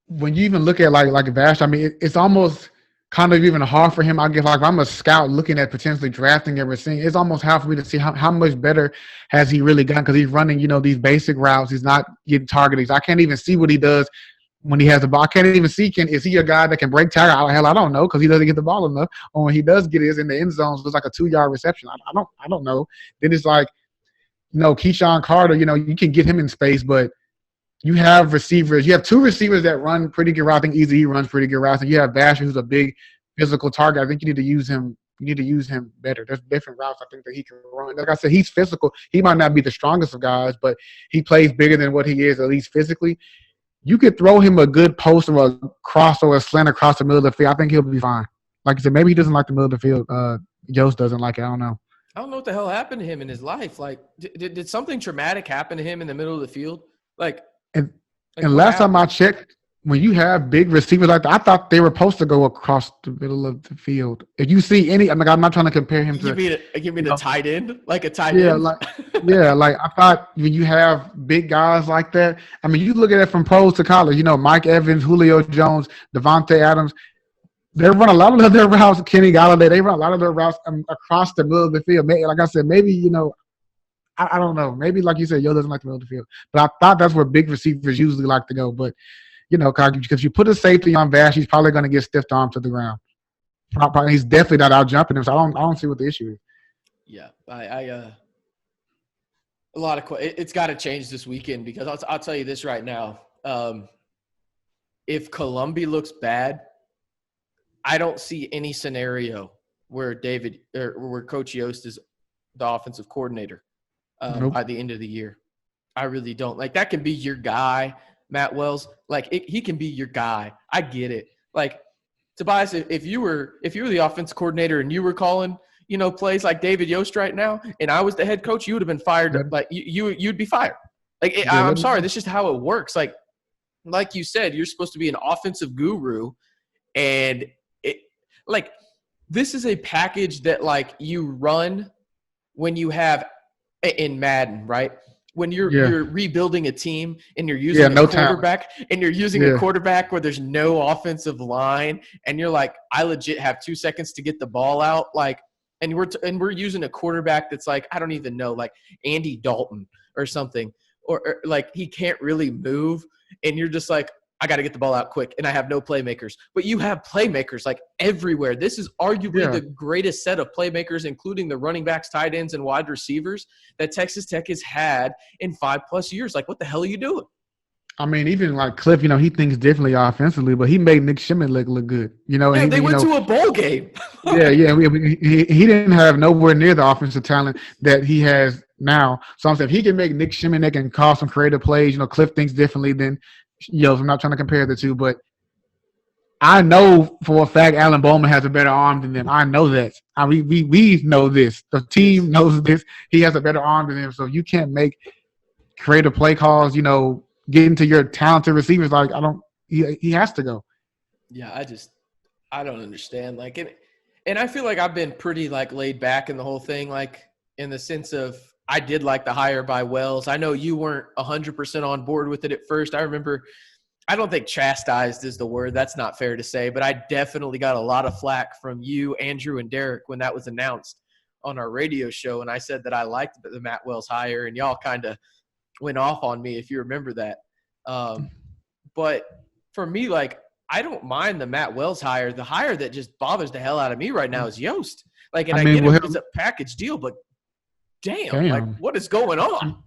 when you even look at like Vash, I mean, it's almost kind of even hard for him. I guess, like, if I'm a scout looking at potentially drafting and receiving, it's almost hard for me to see how much better has he really gotten, because he's running, these basic routes. He's not getting targeted. I can't even see what he does when he has the ball. I can't even see, is he a guy that can break tackle? Hell, I don't know, because he doesn't get the ball enough. Or when he does get it, it's in the end zone, so it's like a 2-yard reception. I don't know. Then it's like, Keyshawn Carter, you can get him in space, but you have receivers. You have 2 receivers that run pretty good routes. I think Easy runs pretty good routes. And you have Vasher, who's a big physical target. I think you need to use him. You need to use him better. There's different routes I think that he can run. Like I said, he's physical. He might not be the strongest of guys, but he plays bigger than what he is, at least physically. You could throw him a good post or a cross or a slant across the middle of the field. I think he'll be fine. Like I said, maybe he doesn't like the middle of the field. Yost doesn't like it. I don't know. I don't know what the hell happened to him in his life. Like, did something traumatic happen to him in the middle of the field? And last time I checked, when you have big receivers like that, I thought they were supposed to go across the middle of the field. If you see any, I'm not trying to compare him to. You mean a tight end? Like a tight end? Like I thought when you have big guys like that, I mean, you look at it from pros to college. Mike Evans, Julio Jones, Devontae Adams. They run a lot of their routes. Kenny Golladay, they run a lot of their routes across the middle of the field. Like I said, maybe I don't know. Maybe, like you said, Yo doesn't like the middle of the field. But I thought that's where big receivers usually like to go. But, because you put a safety on Vash, he's probably going to get stiff arm to the ground. Probably, he's definitely not out jumping him, so I don't see what the issue is. Yeah, a lot of it's got to change this weekend, because I'll tell you this right now. If Columbia looks bad, I don't see any scenario where where Coach Yost is the offensive coordinator by the end of the year. I really don't. Like, that can be your guy, Matt Wells. Like, he can be your guy. I get it. Like, Tobias, if you were the offensive coordinator and you were calling, plays like David Yost right now, and I was the head coach, you would have been fired. Like, you'd be fired. Like, I'm sorry. That's just how it works. Like you said, you're supposed to be an offensive guru, and this is a package that, like, you run when you have in Madden, right? When you're rebuilding a team and you're using a quarterback and you're using a quarterback where there's no offensive line, and you're like, I legit have 2 seconds to get the ball out. Like, and we're using a quarterback that's like, I don't even know, like Andy Dalton or something, or like he can't really move, and you're just like, I got to get the ball out quick, and I have no playmakers. But you have playmakers like everywhere. This is arguably the greatest set of playmakers, including the running backs, tight ends, and wide receivers that Texas Tech has had in 5+ years. Like, what the hell are you doing? I mean, even like Cliff, he thinks differently offensively, but he made Nick Shimon look good. And they went to a bowl game. Yeah. He didn't have nowhere near the offensive talent that he has now. So I'm saying if he can make Nick Shimon, they can call some creative plays. Cliff thinks differently than I'm not trying to compare the two, but I know for a fact Alan Bowman has a better arm than them. I know that. We know this. The team knows this. He has a better arm than them. So you can't make creative play calls, get into your talented receivers. Like, he has to go. Yeah, I don't understand. Like, and I feel like I've been pretty like laid back in the whole thing, like in the sense of I did like the hire by Wells. I know you weren't 100% on board with it at first. I remember, I don't think chastised is the word. That's not fair to say, but I definitely got a lot of flack from you, Andrew, and Derek when that was announced on our radio show. And I said that I liked the Matt Wells hire, and y'all kind of went off on me, if you remember that. But for me, like, I don't mind the Matt Wells hire. The hire that just bothers the hell out of me right now is Yost. Like, and I get it's a package deal, but damn, like, what is going on?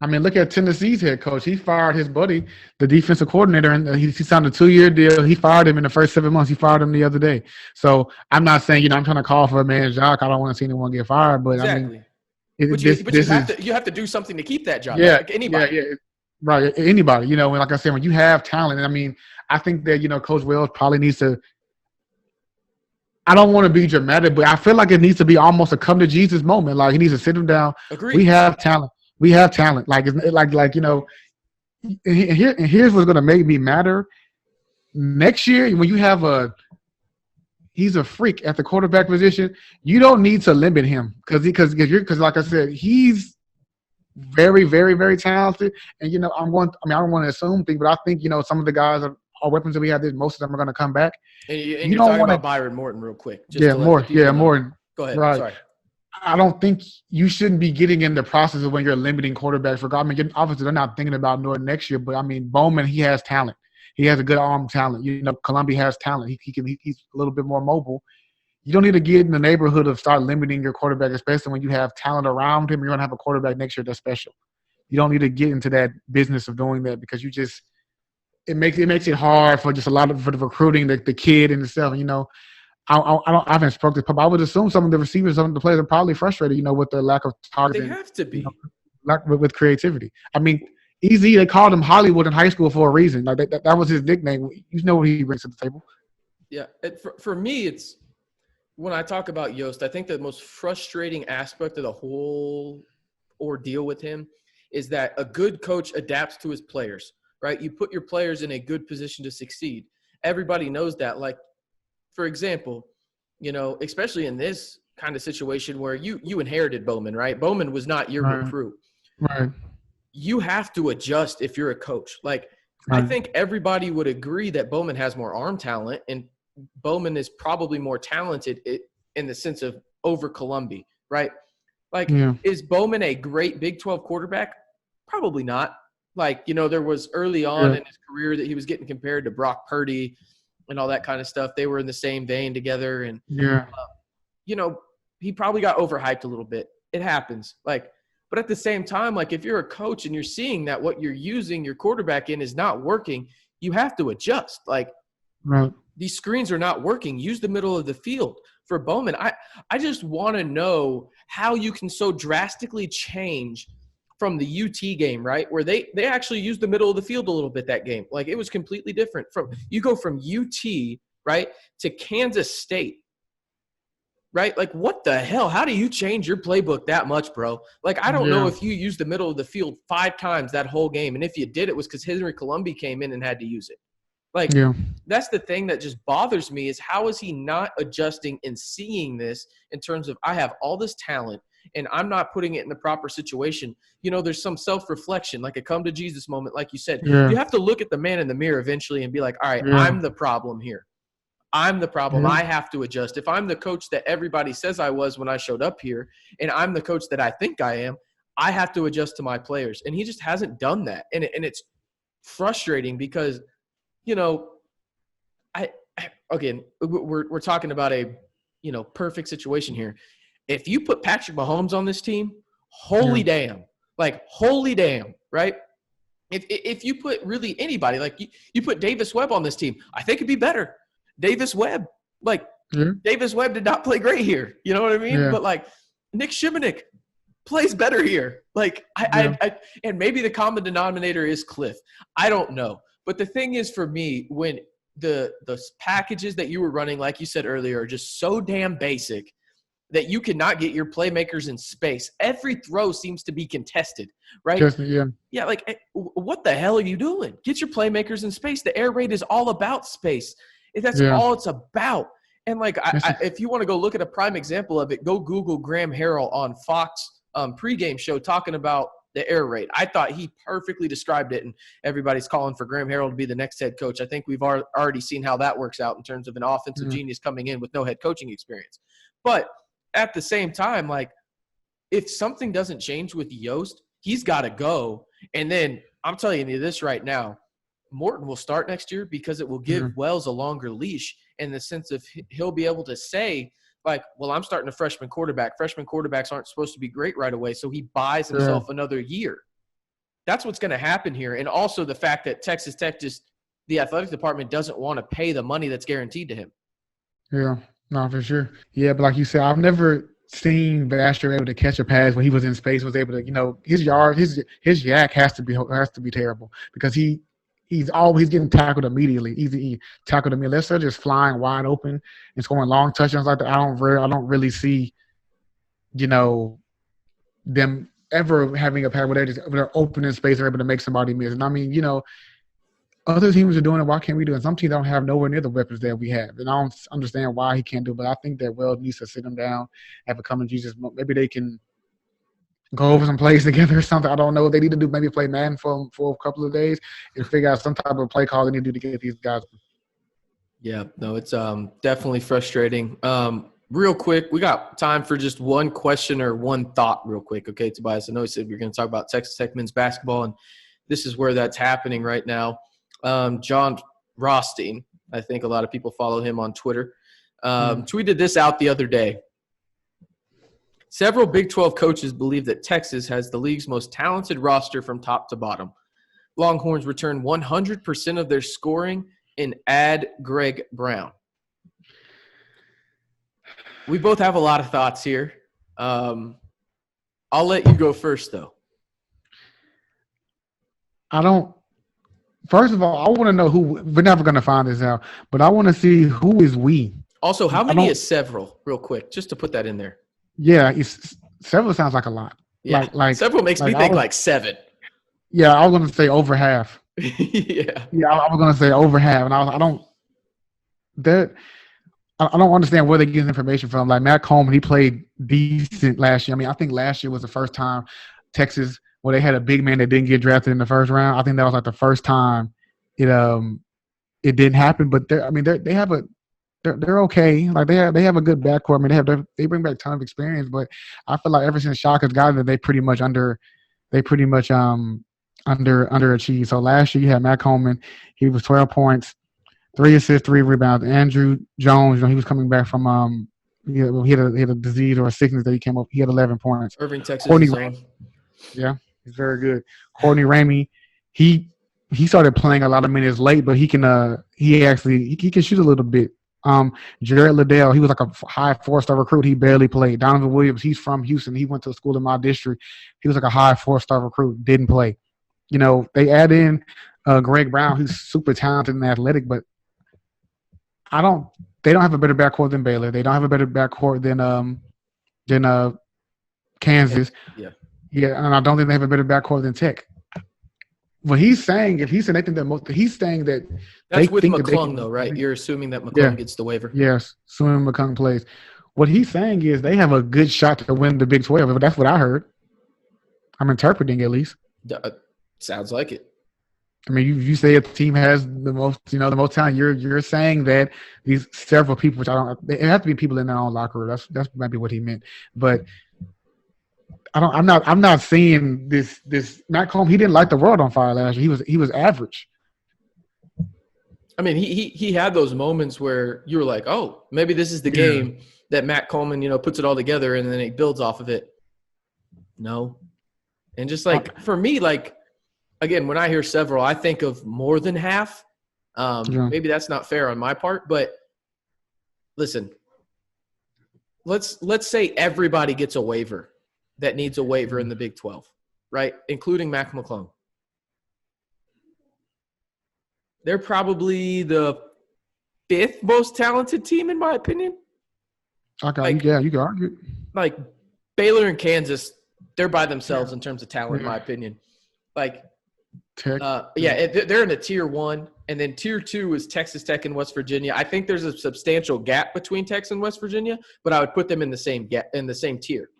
I mean, look at Tennessee's head coach. He fired his buddy, the defensive coordinator, and he signed a 2-year deal. He fired him in the first 7 months. He fired him the other day. So I'm not saying, I'm trying to call for a man's job. I don't want to see anyone get fired, but exactly. I mean, you have to do something to keep that job. Yeah, like anybody. Yeah, right. Anybody, and like I said, when you have talent, I mean, I think that, Coach Wells probably needs to – I don't want to be dramatic, but I feel like it needs to be almost a come to Jesus moment. Like, he needs to sit him down. Agreed. We have talent. Like, it's like and here's what's going to make me matter. Next year, when you have he's a freak at the quarterback position, you don't need to limit him because like I said, he's very, very, very talented. And, I don't want to assume things, but I think, some of the guys are weapons that we have, most of them are going to come back. And you don't talking about Byron Morton real quick. Morton. Go ahead. Right. Sorry. I don't think you shouldn't be getting in the process of when you're limiting quarterbacks. Obviously, they're not thinking about Norton next year, but, I mean, Bowman, he has talent. He has a good arm talent. Columbia has talent. He's a little bit more mobile. You don't need to get in the neighborhood of start limiting your quarterback, especially when you have talent around him. You're going to have a quarterback next year that's special. You don't need to get into that business of doing that because it makes it hard for just a lot of for the recruiting, the kid and itself. I haven't spoken to people. I would assume some of the receivers, some of the players are probably frustrated, with their lack of targeting. They have to be. With creativity. I mean, Easy, they called him Hollywood in high school for a reason. Like that was his nickname. You know what he brings to the table. Yeah, for me, it's when I talk about Yost, I think the most frustrating aspect of the whole ordeal with him is that a good coach adapts to his players, right? You put your players in a good position to succeed. Everybody knows that. Like, for example, especially in this kind of situation where you inherited Bowman, right? Bowman was not your recruit. Right. You have to adjust if you're a coach. Like, I think everybody would agree that Bowman has more arm talent, and Bowman is probably more talented in the sense of over Columbia, right? Like, Is Bowman a great Big 12 quarterback? Probably not. Like, there was early on in his career that he was getting compared to Brock Purdy and all that kind of stuff. They were in the same vein together. And, he probably got overhyped a little bit. It happens. Like, but at the same time, like, if you're a coach and you're seeing that what you're using your quarterback in is not working, you have to adjust. Like, these screens are not working. Use the middle of the field. For Bowman, I just want to know how you can so drastically change from the UT game, right, where they actually used the middle of the field a little bit that game. Like, it was completely different. You go from UT, right, to Kansas State, right? Like, what the hell? How do you change your playbook that much, bro? Like, I don't know if you used the middle of the field 5 times that whole game. And if you did, it was because Henry Columbia came in and had to use it. Like, that's the thing that just bothers me is how is he not adjusting and seeing this in terms of I have all this talent and I'm not putting it in the proper situation. There's some self-reflection, like a come to Jesus moment, like you said. You have to look at the man in the mirror eventually and be like, all right, I'm the problem here. I'm the problem. Yeah. I have to adjust. If I'm the coach that everybody says I was when I showed up here, and I'm the coach that I think I am, I have to adjust to my players. And he just hasn't done that. And it's frustrating because, again, we're talking about a, perfect situation here. If you put Patrick Mahomes on this team, holy damn, right? If you put really anybody, like you put Davis Webb on this team, I think it'd be better. Davis Webb did not play great here. You know what I mean? Yeah. But like Nick Shimonik plays better here. Like and maybe the common denominator is Cliff. I don't know. But the thing is, for me, when the packages that you were running, like you said earlier, are just so damn basic that you cannot get your playmakers in space. Every throw seems to be contested, right? Yeah, like, what the hell are you doing? Get your playmakers in space. The air raid is all about space. That's all it's about. And, like, if you want to go look at a prime example of it, go Google Graham Harrell on Fox pregame show talking about the air raid. I thought he perfectly described it, and everybody's calling for Graham Harrell to be the next head coach. I think we've already seen how that works out in terms of an offensive genius coming in with no head coaching experience. But at the same time, like, if something doesn't change with Yost, he's got to go. And then I'm telling you this right now, Morton will start next year because it will give Wells a longer leash in the sense of he'll be able to say, like, well, I'm starting a freshman quarterback. Freshman quarterbacks aren't supposed to be great right away, so he buys himself another year. That's what's going to happen here. And also the fact that Texas Tech the athletic department doesn't want to pay the money that's guaranteed to him. Yeah, no, for sure. Yeah, but like you said, I've never seen Basher able to catch a pass when he was in space, was able to, his yak has to be terrible because he's always getting tackled immediately. He tackled immediately. Unless they're just flying wide open and scoring long touchdowns like that, I don't really see, them ever having a pass where they're open in space, they're able to make somebody miss. And I mean, other teams are doing it. Why can't we do it? And some teams don't have nowhere near the weapons that we have. And I don't understand why he can't do it. But I think that Wells needs to sit him down, have a come to Jesus. Maybe they can go over some plays together or something. I don't know what they need to do. Maybe play Madden for a couple of days and figure out some type of play call they need to do to get these guys. Yeah, no, it's definitely frustrating. Real quick, we got time for just one question or one thought real quick. Okay, Tobias, I know you said we were going to talk about Texas Tech men's basketball, and this is where that's happening right now. John Rothstein, I think a lot of people follow him on Twitter, tweeted this out the other day. Several Big 12 coaches believe that Texas has the league's most talented roster from top to bottom. Longhorns return 100% of their scoring and add Greg Brown. We both have a lot of thoughts here. I'll let you go first, though. First of all, I want to know who – we're never going to find this out, but I want to see who is we. Also, how many is several, real quick, just to put that in there? Yeah, several sounds like a lot. Yeah, like several makes me think like 7. Yeah, I was going to say over half. Yeah, I was going to say over half, and I don't understand where they get information from. Like Matt Coleman, he played decent last year. I mean, I think last year was the first time Texas – they had a big man that didn't get drafted in the first round. I think that was like the first time it didn't happen. But they're okay. Like they have a good backcourt. I mean they bring back a ton of experience. But I feel like ever since Shaka's got there, they pretty much underachieved. So last year you had Matt Coleman. He was 12 points, 3 assists, 3 rebounds. Andrew Jones, he was coming back from he had a disease or a sickness that he came up. He had 11 points. Irving, Texas. Yeah. He's very good. Courtney Ramey, he started playing a lot of minutes late, but he can shoot a little bit. Jared Liddell, he was like a high 4-star recruit. He barely played. Donovan Williams, he's from Houston. He went to a school in my district. He was like a high 4-star recruit. Didn't play. They add in Greg Brown, who's super talented and athletic, but they don't have a better backcourt than Baylor. They don't have a better backcourt than Kansas. Yeah. Yeah, and I don't think they have a better backcourt than Tech. What he's saying, if he's saying they think that he's saying that that's with McClung, though, right? You're assuming that McClung gets the waiver. Yes, assuming McClung plays. What he's saying is they have a good shot to win the Big 12. But that's what I heard. I'm interpreting at least. Sounds like it. I mean, you say a team has the most talent. You're saying that these several people, which I don't, it have to be people in their own locker room. That's maybe what he meant. But I'm not seeing this Matt Combs. He didn't light the world on fire last year. He was average. I mean, he had those moments where you were like, oh, maybe this is the game that Matt Coleman, puts it all together and then he builds off of it. No. And just like, for me, like, again, when I hear several, I think of more than half. Maybe that's not fair on my part, but listen, let's say everybody gets a waiver that needs a waiver in the Big 12, right? Including Mac McClung. They're probably the 5th most talented team, in my opinion. Okay, you can argue. Like Baylor and Kansas, they're by themselves in terms of talent, in my opinion. Like, Tech. They're in a tier 1, and then tier 2 is Texas Tech and West Virginia. I think there's a substantial gap between Texas and West Virginia, but I would put them in the same tier.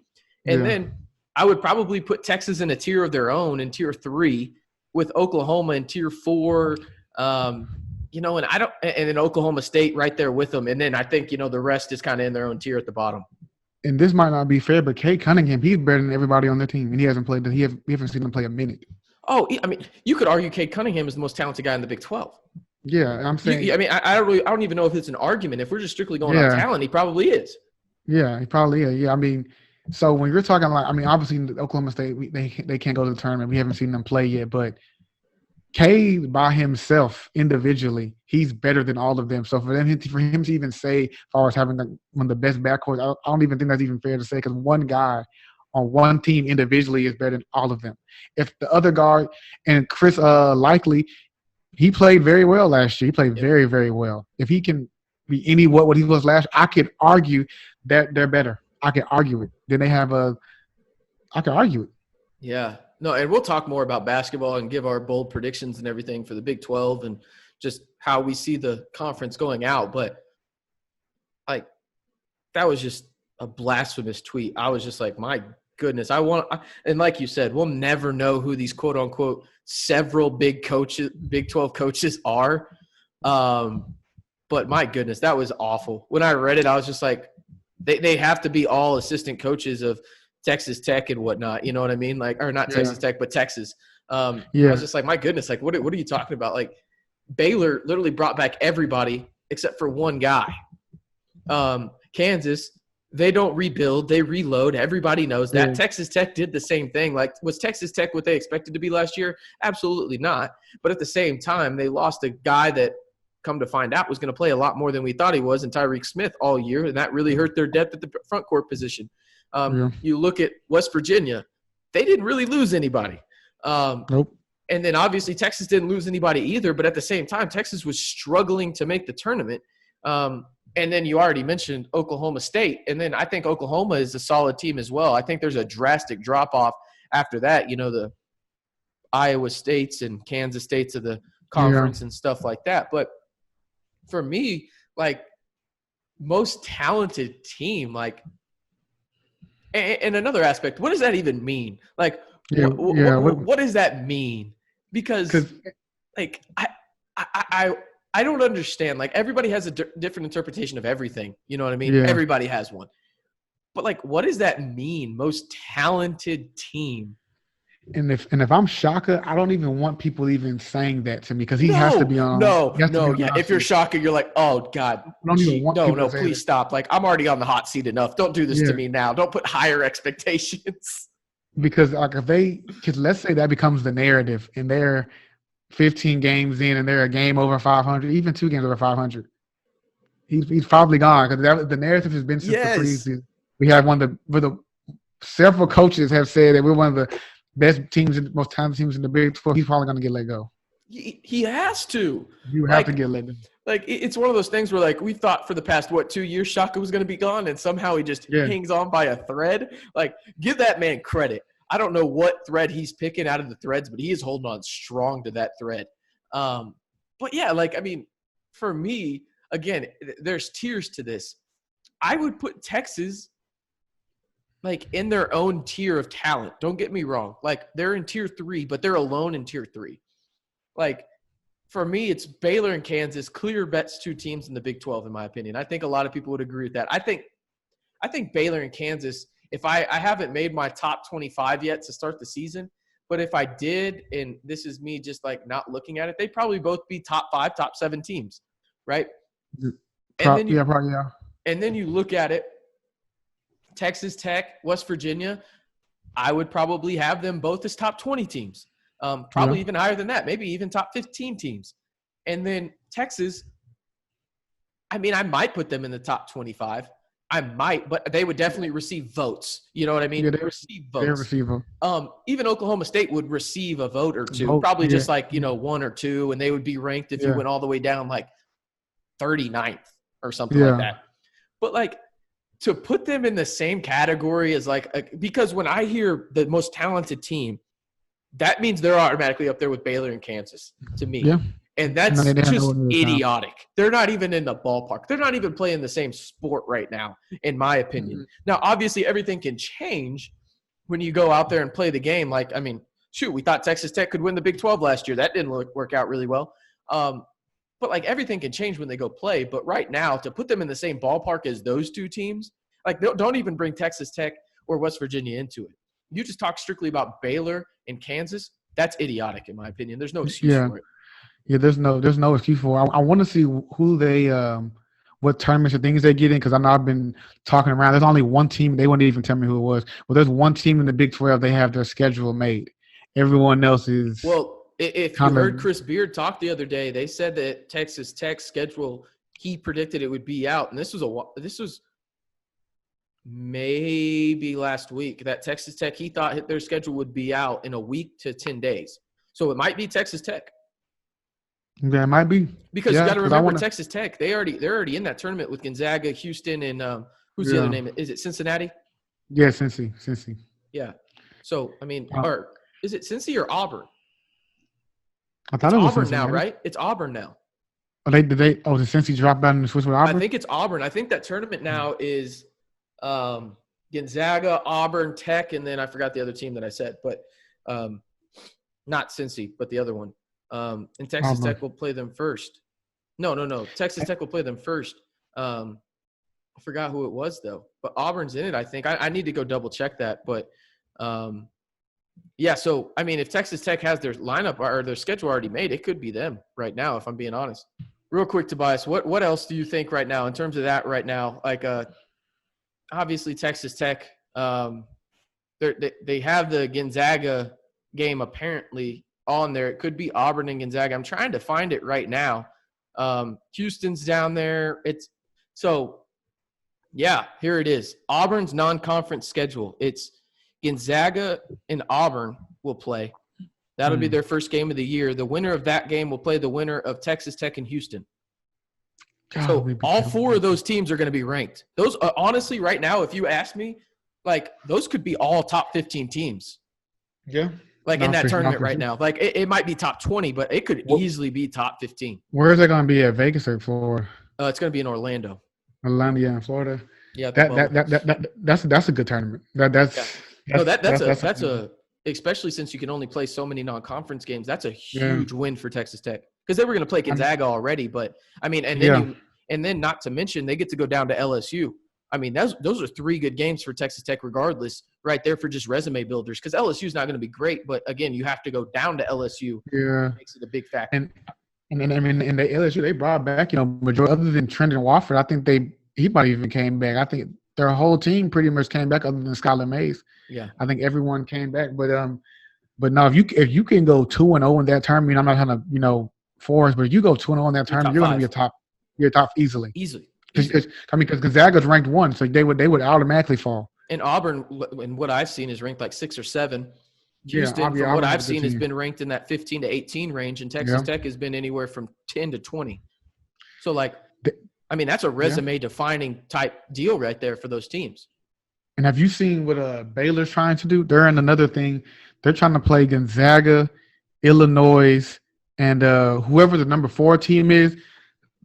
And then I would probably put Texas in a tier of their own in tier 3, with Oklahoma in tier 4. And then Oklahoma State right there with them. And then I think, the rest is kind of in their own tier at the bottom. And this might not be fair, but Cade Cunningham, he's better than everybody on their team, and he hasn't played. We haven't seen him play a minute. Oh, I mean, you could argue Cade Cunningham is the most talented guy in the Big 12. Yeah, I'm saying. I don't even know if it's an argument. If we're just strictly going on talent, he probably is. Yeah, he probably is. Yeah, I mean, so when you're talking obviously Oklahoma State, they can't go to the tournament. We haven't seen them play yet, but Cade by himself, individually, he's better than all of them. So for him to even say, as far as having one of the best backcourts, I don't even think that's even fair to say, because one guy on one team individually is better than all of them. If the other guard and Chris Likely, he played very well last year. He played very, very well. If he can be what he was last year, I could argue that they're better. I can argue it. Then they have I can argue it. Yeah. No, and we'll talk more about basketball and give our bold predictions and everything for the Big 12 and just how we see the conference going out. But, that was just a blasphemous tweet. I was just like, my goodness. And like you said, we'll never know who these quote-unquote several Big 12 coaches are. But, my goodness, that was awful. When I read it, I was just like, they have to be all assistant coaches of Texas Tech and whatnot, you know what I mean? Or not Texas Tech, but Texas. I was just like, my goodness, what are you talking about? Like, Baylor literally brought back everybody except for one guy. Kansas, they don't rebuild, they reload. Everybody knows that. Texas Tech did the same thing. Like, was Texas Tech what they expected to be last year? Absolutely not. But at the same time, they lost a guy that, come to find out, was going to play a lot more than we thought he was, in Tyreek Smith all year, and that really hurt their depth at the front court position. You look at West Virginia, they didn't really lose anybody. Nope. And then obviously Texas didn't lose anybody either, but at the same time, Texas was struggling to make the tournament. And then you already mentioned Oklahoma State, and then I think Oklahoma is a solid team as well. I think there's a drastic drop-off after that, the Iowa States and Kansas States of the conference and stuff like that. But for me, most talented team, and another aspect, what does that even mean? What does that mean? Because I don't understand. Everybody has a different interpretation of everything. You know what I mean? Yeah. Everybody has one. But what does that mean? Most talented team. And if I'm Shaka, I don't even want people even saying that to me, because he has to be on. If you're Shaka, you're like, oh God, please stop. I'm already on the hot seat enough. Don't do this to me now. Don't put higher expectations. Because let's say that becomes the narrative, and they're 15 games in, and they're a game over 500, even 2 games over 500. He's probably gone, because the narrative has been since the preseason. We have several coaches have said that we're one of the best teams and most talented teams in the Big 12. He's probably going to get let go. He has to. You have to get let go. It's one of those things where we thought for the past 2 years Shaka was going to be gone, and somehow he just hangs on by a thread. Give that man credit. I don't know what thread he's picking out of the threads, but he is holding on strong to that thread. But yeah, for me, again, there's tiers to this. I would put Texas in their own tier of talent. Don't get me wrong. They're in tier 3, but they're alone in tier 3. like for me, it's Baylor and Kansas, clear bets 2 teams in the Big 12, in my opinion. I think a lot of people would agree with that. I think Baylor and Kansas, if I haven't made my top 25 yet to start the season, but if I did, and this is me just like not looking at it, they'd probably both be top 5, top 7 teams, right? Probably. And then you look at it, Texas Tech, West Virginia, I would probably have them both as top 20 teams, probably even higher than that, maybe even top 15 teams. And then Texas, I mean, I might put them in the top 25. I might, but they would definitely receive votes. You know what I mean? Yeah, they receive votes. They receive them. Even Oklahoma State would receive a vote or two, probably just like, 1 or 2, and they would be ranked if you went all the way down like 39th or something like that. But like to put them in the same category as because when I hear the most talented team, that means they're automatically up there with Baylor and Kansas to me. Yeah. And that's just idiotic. They're not even in the ballpark. They're not even playing the same sport right now, in my opinion. Now, obviously, everything can change when you go out there and play the game. Like, I mean, shoot, we thought Texas Tech could win the Big 12 last year. That didn't work out really well. But, like, everything can change when they go play. But right now, to put them in the same ballpark as those 2 teams, like, don't even bring Texas Tech or West Virginia into it. You just talk strictly about Baylor and Kansas. That's idiotic, in my opinion. There's no excuse for it. Yeah, there's no excuse for it. I want to see who they what tournaments or things they get in, because I know I've been talking around. There's only one team. They wouldn't even tell me who it was. Well, there's one team in the Big 12. They have their schedule made. Everyone else is. Well, if you heard Chris Beard talk the other day, they said that Texas Tech's schedule, he predicted it would be out, and this was maybe last week, that Texas Tech, he thought their schedule would be out in a week to 10 days. So it might be Texas Tech. Yeah, it might be. Because you got to remember, Texas Tech, they're already in that tournament with Gonzaga, Houston, and who's the other name? Is it Cincinnati? Yeah, Cincy. Yeah. So, I mean, or is it Cincy or Auburn? I thought it was Auburn Cincinnati. now, right? It's Auburn now. Oh, did Cincy drop out and switch with Auburn? I think it's Auburn. I think that tournament now is Gonzaga, Auburn, Tech, and then I forgot the other team that I said, but not Cincy, but the other one. And Texas Tech will play them first. No. Texas Tech will play them first. I forgot who it was, though. But Auburn's in it, I think. I need to go double-check that. But, yeah, so, I mean, if Texas Tech has their lineup or their schedule already made, it could be them right now, if I'm being honest. Real quick, Tobias, what else do you think right now in terms of that right now? Like, obviously, Texas Tech, they have the Gonzaga game apparently on there. It could be Auburn and Gonzaga. I'm trying to find it right now. Houston's down there. Here it is. Auburn's non-conference schedule. It's Gonzaga and Auburn will play. That'll be their first game of the year. The winner of that game will play the winner of Texas Tech and Houston. So all 4 of those teams are going to be ranked. Those honestly, right now, if you ask me, like those could be all top 15 teams. Yeah. Like in that tournament right now. Like it might be top 20, but it could easily be top 15. Where is it going to be, at Vegas or Florida? It's going to be in Orlando. Orlando, in Florida. Yeah, that's a good tournament. That's especially since you can only play so many non-conference games. That's a huge win for Texas Tech, because they were going to play Gonzaga already. But I mean, and then not to mention they get to go down to LSU. I mean, those are 3 good games for Texas Tech regardless, right there for just resume builders, because LSU is not going to be great. But, again, you have to go down to LSU. Yeah. It makes it a big factor. And I mean, in the LSU, they brought back, majority other than Trendon Watford. I think he might even came back. I think their whole team pretty much came back other than Skylar Mays. Yeah. I think everyone came back. But no, if you can go 2-0 in that tournament, I'm not trying to, force, but if you go 2-0 in that tournament, you're going to be you're top easily. Easily. Because Gonzaga's ranked 1, so they would automatically fall. And Auburn, and what I've seen, is ranked like 6 or 7. Houston, from what I've seen, has been ranked in that 15 to 18 range, and Texas Tech has been anywhere from 10 to 20. So, I mean, that's a resume-defining type deal right there for those teams. And have you seen what Baylor's trying to do? They're in another thing. They're trying to play Gonzaga, Illinois, and whoever the number 4 team is.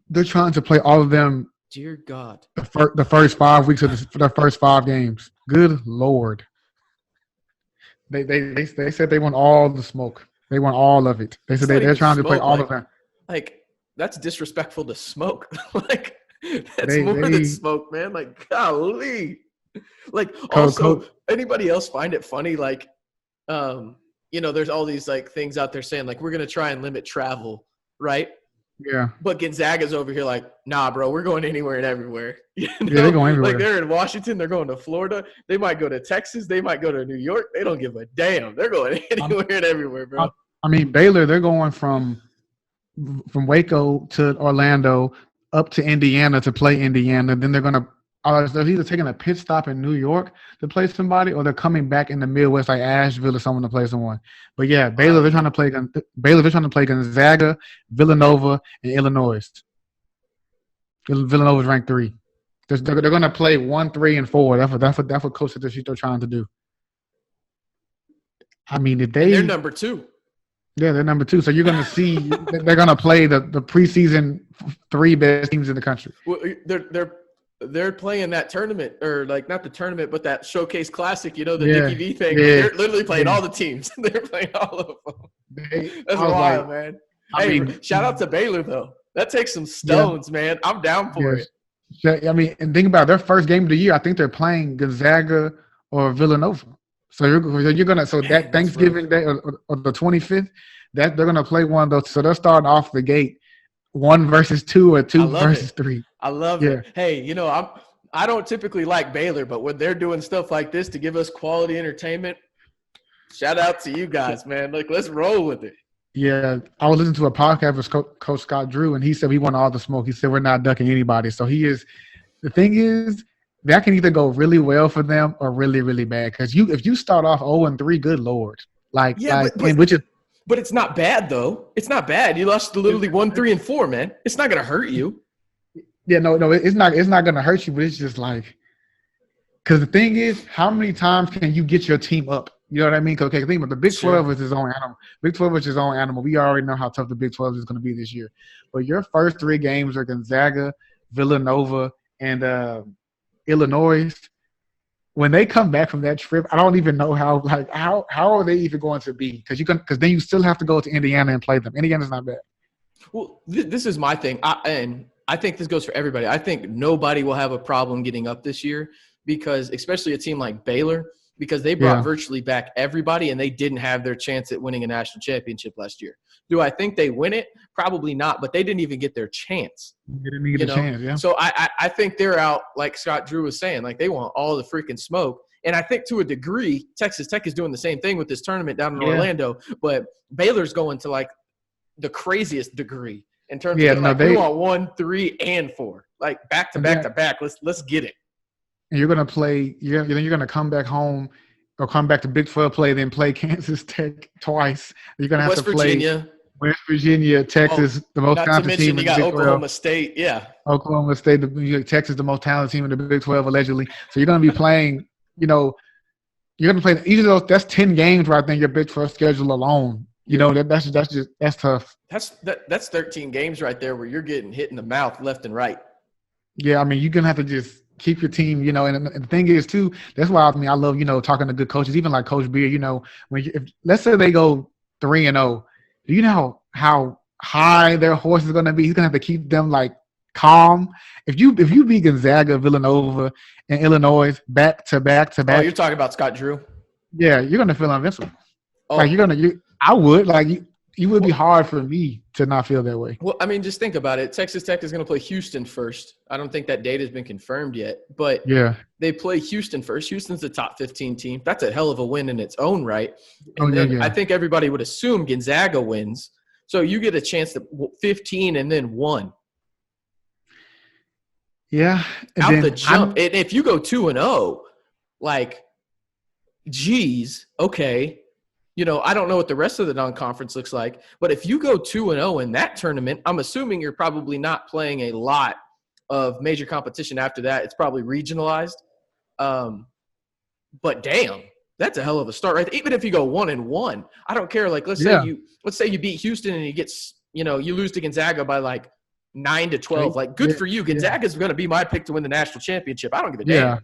They're trying to play all of them. Dear God. The first 5 weeks of their first 5 games. Good Lord. They said they want all the smoke. They want all of it. They said they're trying to play all of it. Like, that's disrespectful to Smoke. Like, that's more than Smoke, man. Like, golly. Like, also, anybody else find it funny? Like, you know, there's all these, like, things out there saying, like, we're going to try and limit travel, right? Yeah. But Gonzaga's over here like, nah, bro, we're going anywhere and everywhere. You know? Yeah, they're going everywhere. Like, they're in Washington. They're going to Florida. They might go to Texas. They might go to New York. They don't give a damn. They're going anywhere and everywhere, bro. I mean, Baylor, they're going from Waco to Orlando up to Indiana to play Indiana. Then they're going to they're either taking a pit stop in New York to play somebody, or they're coming back in the Midwest like Asheville or someone to play someone. But yeah, Baylor, they're trying to play Gonzaga, Villanova, and Illinois. Villanova's ranked 3. They're going to play 1, 3, and 4. That's what Coach said they're trying to do. I mean, they're number 2. Yeah, they're number 2. So you're going to see they're going to play the preseason 3 best teams in the country. Well, they're playing that tournament, or like not the tournament, but that Showcase Classic. You know, the Dickie V thing. Yeah. They're literally playing all the teams. They're playing all of them. That's wild, man. Hey, shout out to Baylor though. That takes some stones, man. I'm down for it. Yeah, I mean, and think about it, their first game of the year. I think they're playing Gonzaga or Villanova. So you're gonna that Thanksgiving Day or the 25th, that they're gonna play one of those. So they're starting off the gate 1 versus 2 or 2 versus 3. I love it. Hey, you know, I don't typically like Baylor, but when they're doing stuff like this to give us quality entertainment, shout out to you guys, man. Like, let's roll with it. Yeah, I was listening to a podcast with Coach Scott Drew, and he said we want all the smoke. He said we're not ducking anybody. So the thing is, that can either go really well for them or really, really bad. Because if you start off 0-3, good Lord. But it's not bad, though. It's not bad. You lost to literally 1, 3, and 4, man. It's not going to hurt you. Yeah, no, it's not going to hurt you, but it's just like – because the thing is, how many times can you get your team up? You know what I mean? Okay, think about the Big 12 is its own animal. Big 12 is its own animal. We already know how tough the Big 12 is going to be this year. But your first 3 games are Gonzaga, Villanova, and Illinois. When they come back from that trip, I don't even know how are they even going to be? Because then you still have to go to Indiana and play them. Indiana's not bad. Well, this is my thing, and I think this goes for everybody. I think nobody will have a problem getting up this year because, especially a team like Baylor, because they brought virtually back everybody and they didn't have their chance at winning a national championship last year. Do I think they win it? Probably not, but they didn't even get their chance. They didn't even get a chance, yeah. So I think they're out, like Scott Drew was saying, like they want all the freaking smoke. And I think to a degree, Texas Tech is doing the same thing with this tournament down in Orlando, but Baylor's going to like the craziest degree in terms of we want 1, 3, and 4, like back to back to back. Let's get it. And you're gonna play. You're gonna come back home or come back to Big 12 play, then play Kansas Tech twice. You're gonna have to play West Virginia, Texas, the most talented team in the Big 12. Not to mention you got Oklahoma State, Oklahoma State, Texas, the most talented team in the Big 12 allegedly. So you're gonna be playing. You know, you're gonna play each of those. That's 10 games right there in your Big 12 schedule alone. You know, that's tough. That's 13 games right there where you're getting hit in the mouth left and right. Yeah, I mean, you're gonna have to just keep your team, you know, and the thing is too, that's why I love, you know, talking to good coaches, even like Coach Beard, you know, if let's say they go 3-0, do you know how high their horse is gonna be? He's gonna have to keep them like calm. If you beat Gonzaga, Villanova, and Illinois back to back. Oh, you're talking about Scott Drew? Yeah, you're gonna feel invincible. Oh. Like I would like you would be hard for me to not feel that way. Well, I mean, just think about it. Texas Tech is going to play Houston first. I don't think that date has been confirmed yet, but they play Houston first. Houston's the top 15 team. That's a hell of a win in its own right. And I think everybody would assume Gonzaga wins. So you get a chance to 15 and then 1. Yeah. Out the jump. And if you go 2-0, like, geez, okay. You know, I don't know what the rest of the non-conference looks like, but if you go 2-0 in that tournament, I'm assuming you're probably not playing a lot of major competition after that. It's probably regionalized. But damn, that's a hell of a start, right? Even if you go 1-1, I don't care. Like, let's say you beat Houston and you lose to Gonzaga by like 9-12. Like, good for you. Gonzaga's going to be my pick to win the national championship. I don't give a damn.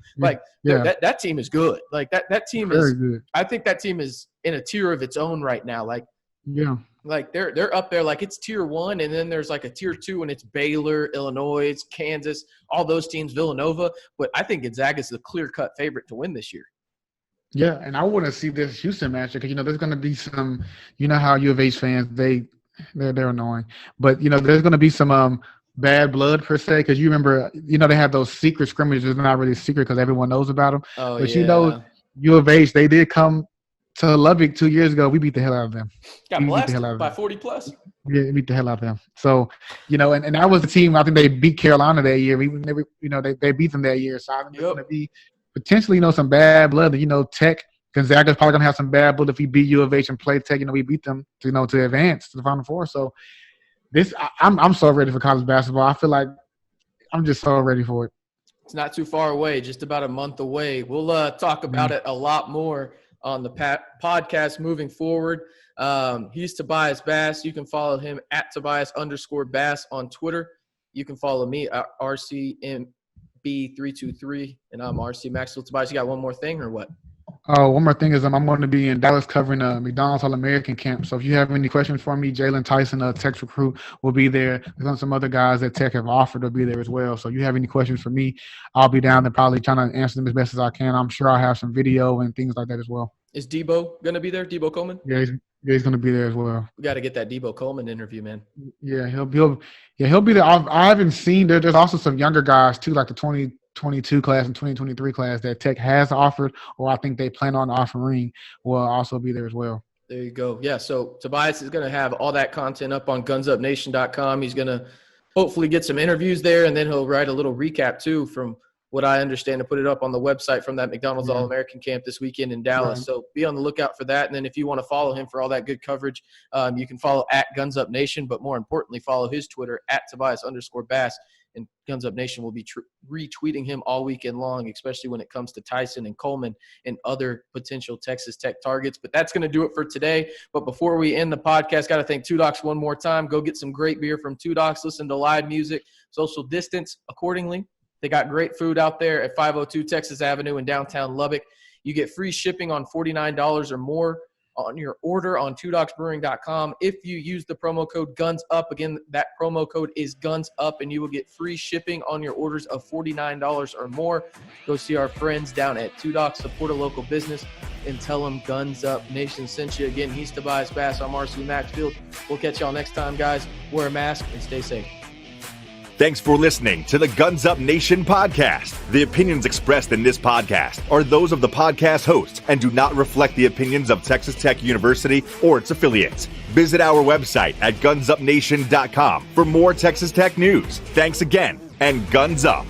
That team is good. Like that team is good. I think that team is in a tier of its own right now. Like, Yeah. Like they're up there, like it's tier 1, and then there's like a tier 2, and it's Baylor, Illinois, Kansas, all those teams, Villanova. But I think Gonzaga is the clear-cut favorite to win this year. Yeah, and I want to see this Houston match because there's going to be some. You know how U of H fans they're annoying, but there's going to be some bad blood per se because you remember they had those secret scrimmages. They're not really secret because everyone knows about them. Oh, but yeah. U of H, they did come to Lubbock 2 years ago. We beat the hell out of them. Got blasted by 40 plus. Yeah, we beat the hell out of them. So, and that was the team. I think they beat Carolina that year. They beat them that year. So I think there's going to be potentially, some bad blood. Tech, Gonzaga's probably going to have some bad blood if we beat U of H and play Tech. We beat them to advance to the Final Four. So I'm so ready for college basketball. I feel like I'm just so ready for it. It's not too far away, just about a month away. We'll talk about it a lot more on the podcast moving forward. He's Tobias Bass. You can follow him at Tobias_Bass on Twitter. You can follow me at RCMB323, and I'm RC Maxwell. Tobias, you got one more thing or what? One more thing is I'm going to be in Dallas covering McDonald's All-American camp. So if you have any questions for me, Jalen Tyson, Tech's recruit, will be there. There's some other guys that Tech have offered to be there as well. So if you have any questions for me, I'll be down there probably trying to answer them as best as I can. I'm sure I'll have some video and things like that as well. Is Debo going to be there, Debo Coleman? Yeah, he's going to be there as well. We got to get that Debo Coleman interview, man. Yeah, he'll be there. I haven't seen there's also some younger guys too, like the 2022 class and 2023 class that Tech has offered, or I think they plan on offering, will also be there as well. There you go. Yeah, so Tobias is going to have all that content up on gunsupnation.com. He's going to hopefully get some interviews there, and then he'll write a little recap too from what I understand, to put it up on the website from that McDonald's All-American camp this weekend in Dallas. Right. So be on the lookout for that. And then if you want to follow him for all that good coverage, you can follow at Guns Up Nation, but more importantly, follow his Twitter at Tobias_Bass. And Guns Up Nation will be retweeting him all weekend long, especially when it comes to Tyson and Coleman and other potential Texas Tech targets. But that's going to do it for today. But before we end the podcast, got to thank Two Docs one more time. Go get some great beer from Two Docs. Listen to live music. Social distance accordingly. They got great food out there at 502 Texas Avenue in downtown Lubbock. You get free shipping on $49 or more on your order on twodocsbrewing.com. If you use the promo code GUNSUP, again, that promo code is GUNSUP, and you will get free shipping on your orders of $49 or more. Go see our friends down at Two Docs, support a local business, and tell them Guns Up Nation sent you. Again, he's Tobias Bass. I'm RC Maxfield. We'll catch y'all next time, guys. Wear a mask and stay safe. Thanks for listening to the Guns Up Nation podcast. The opinions expressed in this podcast are those of the podcast hosts and do not reflect the opinions of Texas Tech University or its affiliates. Visit our website at gunsupnation.com for more Texas Tech news. Thanks again, and Guns Up.